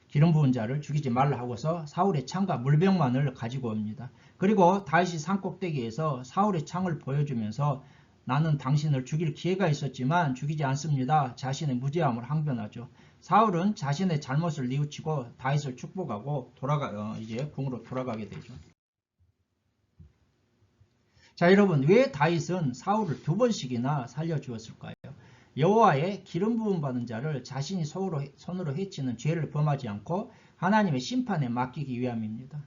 기름 부은 자를 죽이지 말라 하고서 사울의 창과 물병만을 가지고 옵니다. 그리고 다윗이 산꼭대기에서 사울의 창을 보여주면서 나는 당신을 죽일 기회가 있었지만 죽이지 않습니다. 자신의 무죄함을 항변하죠. 사울은 자신의 잘못을 뉘우치고 다윗을 축복하고 이제 궁으로 돌아가게 되죠. 자, 여러분, 왜 다윗은 사울을 두 번씩이나 살려주었을까요? 여호와의 기름 부음 받은 자를 자신이 손으로 해치는 죄를 범하지 않고 하나님의 심판에 맡기기 위함입니다.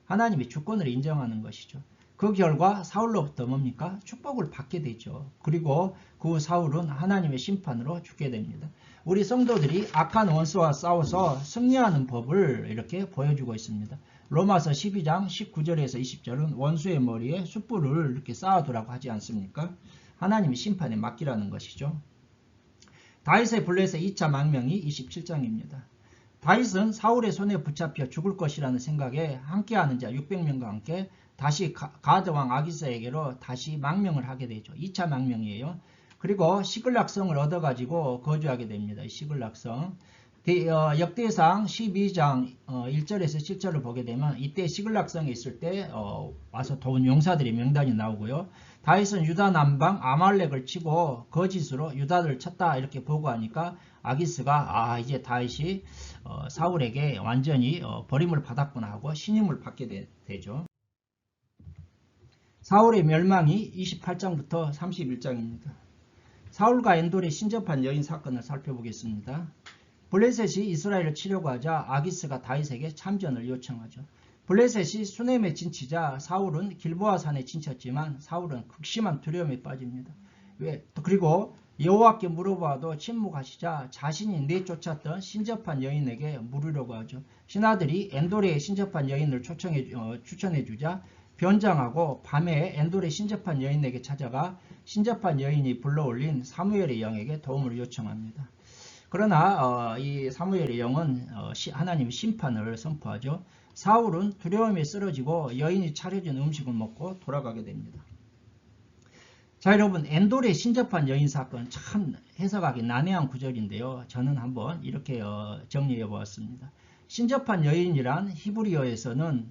하나님의 주권을 인정하는 것이죠. 그 결과 사울로부터 뭡니까? 축복을 받게 되죠. 그리고 그 사울은 하나님의 심판으로 죽게 됩니다. 우리 성도들이 악한 원수와 싸워서 승리하는 법을 이렇게 보여주고 있습니다. 로마서 12장 19절에서 20절은 원수의 머리에 숯불을 이렇게 쌓아두라고 하지 않습니까? 하나님의 심판에 맡기라는 것이죠. 다윗의 블레셋 2차 망명이 27장입니다. 다윗은 사울의 손에 붙잡혀 죽을 것이라는 생각에 함께하는 자 600명과 함께 다시 가드왕 아기스에게로 다시 망명을 하게 되죠. 2차 망명이에요. 그리고 시글락성을 얻어가지고 거주하게 됩니다. 시글락성. 역대상 12장 1절에서 7절을 보게 되면 이때 시글락성에 있을 때 와서 도운 용사들의 명단이 나오고요. 다윗은 유다 남방 아말렉을 치고 거짓으로 유다를 쳤다 이렇게 보고하니까 아기스가 이제 다윗이 사울에게 완전히 버림을 받았구나 하고 신임을 받게 되죠. 사울의 멸망이 28장부터 31장입니다. 사울과 엔돌의 신접한 여인 사건을 살펴보겠습니다. 블레셋이 이스라엘을 치려고 하자 아기스가 다윗에게 참전을 요청하죠. 블레셋이 수넴에 진치자 사울은 길보아 산에 진쳤지만 사울은 극심한 두려움에 빠집니다. 그리고 여호와께 물어봐도 침묵하시자 자신이 내쫓았던 신접한 여인에게 물으려고 하죠. 신하들이 엔돌의 신접한 여인을 추천해주자 변장하고 밤에 엔돌의 신접한 여인에게 찾아가 신접한 여인이 불러올린 사무엘의 영에게 도움을 요청합니다. 그러나 이 사무엘의 영은 하나님의 심판을 선포하죠. 사울은 두려움에 쓰러지고 여인이 차려준 음식을 먹고 돌아가게 됩니다. 자, 여러분, 엔돌의 신접한 여인 사건 참 해석하기 난해한 구절인데요. 저는 한번 이렇게 정리해 보았습니다. 신접한 여인이란 히브리어에서는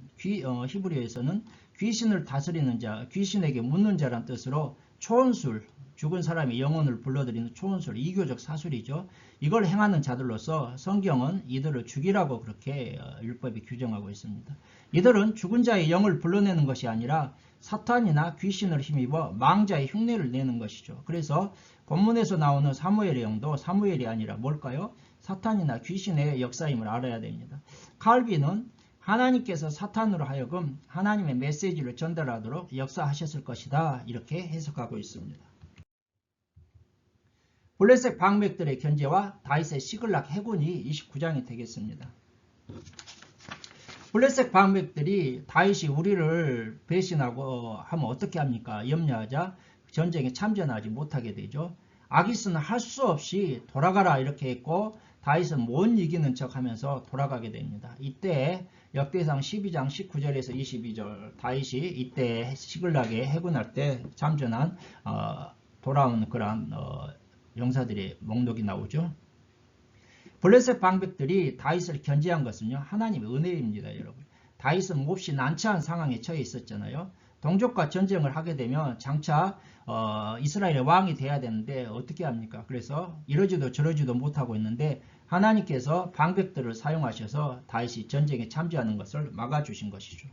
귀신을 다스리는 자, 귀신에게 묻는 자란 뜻으로 초혼술, 죽은 사람의 영혼을 불러들이는 초혼술, 이교적 사술이죠. 이걸 행하는 자들로서 성경은 이들을 죽이라고 그렇게 율법이 규정하고 있습니다. 이들은 죽은 자의 영을 불러내는 것이 아니라 사탄이나 귀신을 힘입어 망자의 흉내를 내는 것이죠. 그래서 본문에서 나오는 사무엘의 영도 사무엘이 아니라 뭘까요? 사탄이나 귀신의 역사임을 알아야 됩니다. 칼빈은 하나님께서 사탄으로 하여금 하나님의 메시지를 전달하도록 역사하셨을 것이다 이렇게 해석하고 있습니다. 블레셋 방백들의 견제와 다윗의 시글락 해군이 29장이 되겠습니다. 블레셋 방백들이 다윗이 우리를 배신하고 하면 어떻게 합니까? 염려하자 전쟁에 참전하지 못하게 되죠. 아기스는 할 수 없이 돌아가라 이렇게 했고 다윗은 못 이기는 척하면서 돌아가게 됩니다. 이때 역대상 12장 19절에서 22절 다윗이 이때 시글락에 해군할 때 참전한 돌아온 그런 용사들의 목록이 나오죠. 블레셋 방백들이 다윗을 견제한 것은요. 하나님의 은혜입니다. 여러분. 다윗은 몹시 난처한 상황에 처해 있었잖아요. 동족과 전쟁을 하게 되면 장차 이스라엘의 왕이 돼야 되는데 어떻게 합니까? 그래서 이러지도 저러지도 못하고 있는데 하나님께서 방백들을 사용하셔서 다윗이 전쟁에 참여하는 것을 막아주신 것이죠.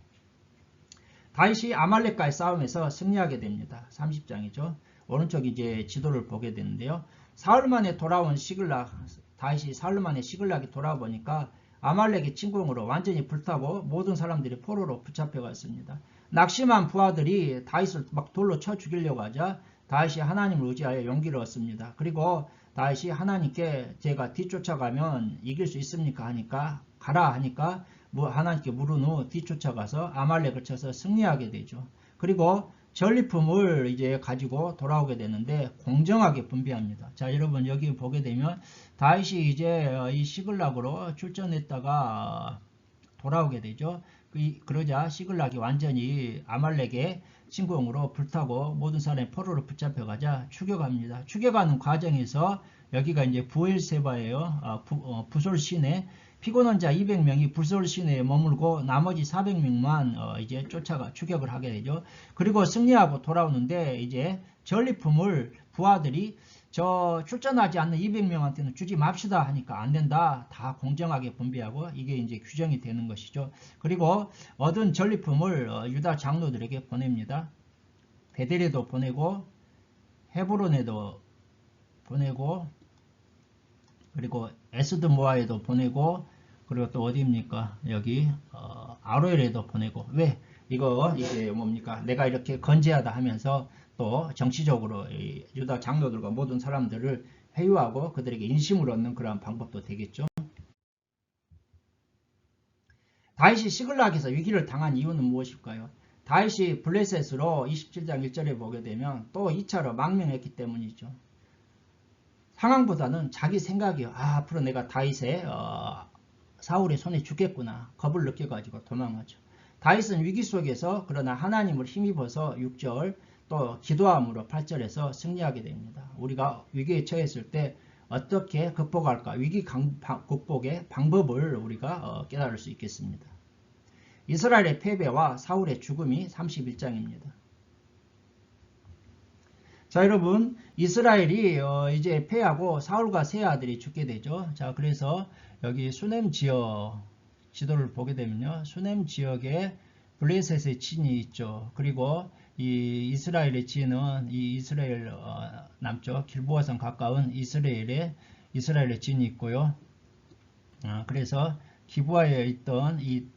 다윗이 아말렉과의 싸움에서 승리하게 됩니다. 30장이죠. 오른쪽 이제 지도를 보게 되는데요. 사흘 만에 돌아온 시글락, 다윗이 사흘 만에 시글락이 돌아보니까 아말렉의 침공으로 완전히 불타고 모든 사람들이 포로로 붙잡혀갔습니다. 낙심한 부하들이 다윗을 막 돌로 쳐 죽이려고 하자 다윗이 하나님을 의지하여 용기를 얻습니다. 그리고 다윗이 하나님께 제가 뒤쫓아가면 이길 수 있습니까? 하니까 가라 하니까 하나님께 물은 후 뒤쫓아가서 아말렉을 쳐서 승리하게 되죠. 그리고 전리품을 이제 가지고 돌아오게 되는데 공정하게 분배합니다. 자, 여러분 여기 보게 되면 다윗이 이제 이 시글락으로 출전했다가 돌아오게 되죠. 그러자 시글락이 완전히 아말렉의 침공으로 불타고 모든 사람이 포로로 붙잡혀가자 추격합니다. 추격하는 과정에서 여기가 이제 부엘세바예요. 부솔 시내 피곤한 자 200명이 부솔 시내에 머물고 나머지 400명만 이제 쫓아가 추격을 하게 되죠. 그리고 승리하고 돌아오는데 이제 전리품을 부하들이 저 출전하지 않는 200명한테는 주지 맙시다 하니까 안 된다. 다 공정하게 분배하고 이게 이제 규정이 되는 것이죠. 그리고 얻은 전리품을 유다 장로들에게 보냅니다. 베델에도 보내고 헤브론에도 보내고 그리고 에스드모아에도 보내고 그리고 또 어디입니까? 여기 아로엘에도 보내고 왜? 이게 뭡니까? 내가 이렇게 건재하다 하면서 또 정치적으로 유다 장로들과 모든 사람들을 회유하고 그들에게 인심을 얻는 그러한 방법도 되겠죠. 다윗이 시글락에서 위기를 당한 이유는 무엇일까요? 다윗이 블레셋으로 27장 1절에 보게 되면 또 2차로 망명했기 때문이죠. 상황보다는 자기 생각이요. 앞으로 내가 다윗의 사울의 손에 죽겠구나. 겁을 느껴가지고 도망하죠. 다윗은 위기 속에서 그러나 하나님을 힘입어서 6절 또 기도함으로 8절에서 승리하게 됩니다. 우리가 위기에 처했을 때 어떻게 극복할까? 위기 극복의 방법을 우리가 깨달을 수 있겠습니다. 이스라엘의 패배와 사울의 죽음이 31장입니다. 자, 여러분, 이스라엘이 이제 패하고 사울과 세 아들이 죽게 되죠. 자, 그래서 여기 수넴 지역 지도를 보게 되면요, 수넴 지역에 블레셋의 진이 있죠. 그리고 이 이스라엘의 진은 이 이스라엘 남쪽 길보아산 가까운 이스라엘의 진이 있고요. 그래서 기브아에 있던 이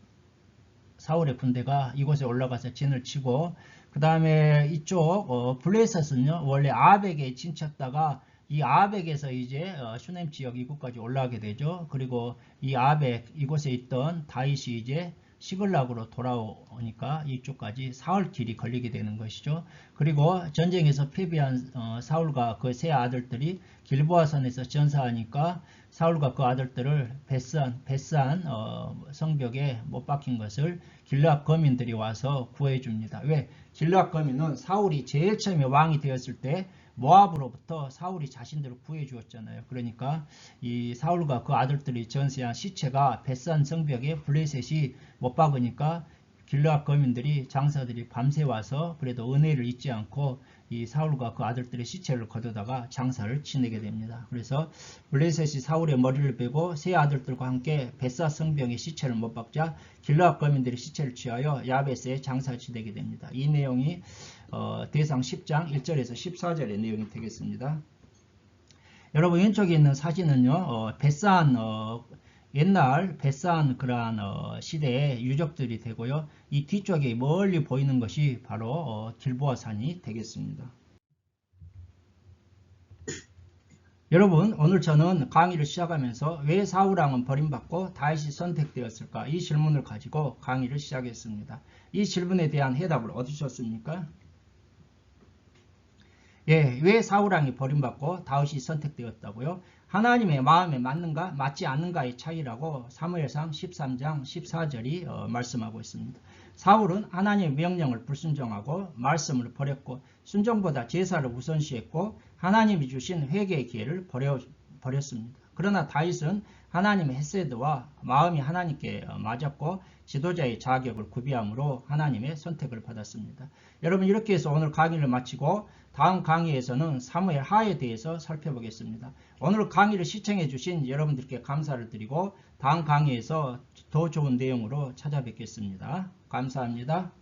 사울의 군대가 이곳에 올라가서 진을 치고, 그 다음에 이쪽 블레셋은요 원래 아벡에 진쳤다가 이 아벡에서 이제 슈넴 지역 이곳까지 올라가게 되죠. 그리고 이 아벡 이곳에 있던 다윗이 이제 시글락으로 돌아오니까 이쪽까지 사흘 길이 걸리게 되는 것이죠. 그리고 전쟁에서 패배한 사울과 그 세 아들들이 길보아산에서 전사하니까 사울과 그 아들들을 베스안 성벽에 못 박힌 것을 길르앗 거민들이 와서 구해줍니다. 왜? 길르앗 거민은 사울이 제일 처음에 왕이 되었을 때 모압으로부터 사울이 자신들을 구해주었잖아요. 그러니까 이 사울과 그 아들들이 전세한 시체가 베스안 성벽에 블레셋이 못 박으니까 길르앗 거민들이 장사들이 밤새 와서 그래도 은혜를 잊지 않고 이 사울과 그 아들들의 시체를 거두다가 장사를 지내게 됩니다. 그래서 블레셋이 사울의 머리를 베고 세 아들들과 함께 베스안 성벽에 시체를 못 박자 길르앗 거민들이 시체를 취하여 야베스에 장사를 지내게 됩니다. 이 내용이 대상 10장 1절에서 14절의 내용이 되겠습니다. 여러분, 왼쪽에 있는 사진은요, 베스안 옛날 베스안 그러한 시대의 유적들이 되고요. 이 뒤쪽에 멀리 보이는 것이 바로 길보아산이 되겠습니다. 여러분, 오늘 저는 강의를 시작하면서 왜 사울왕은 버림받고 다윗이 선택되었을까? 이 질문을 가지고 강의를 시작했습니다. 이 질문에 대한 해답을 얻으셨습니까? 예, 왜 사울왕이 버림받고 다윗이 선택되었다고요? 하나님의 마음에 맞는가 맞지 않는가의 차이라고 사무엘상 13장 14절이 말씀하고 있습니다. 사울은 하나님의 명령을 불순종하고 말씀을 버렸고 순종보다 제사를 우선시했고 하나님이 주신 회개의 기회를 버렸습니다. 그러나 다윗은 하나님의 헤세드와 마음이 하나님께 맞았고 지도자의 자격을 구비함으로 하나님의 선택을 받았습니다. 여러분, 이렇게 해서 오늘 강의를 마치고 다음 강의에서는 사무엘 하에 대해서 살펴보겠습니다. 오늘 강의를 시청해 주신 여러분들께 감사를 드리고 다음 강의에서 더 좋은 내용으로 찾아뵙겠습니다. 감사합니다.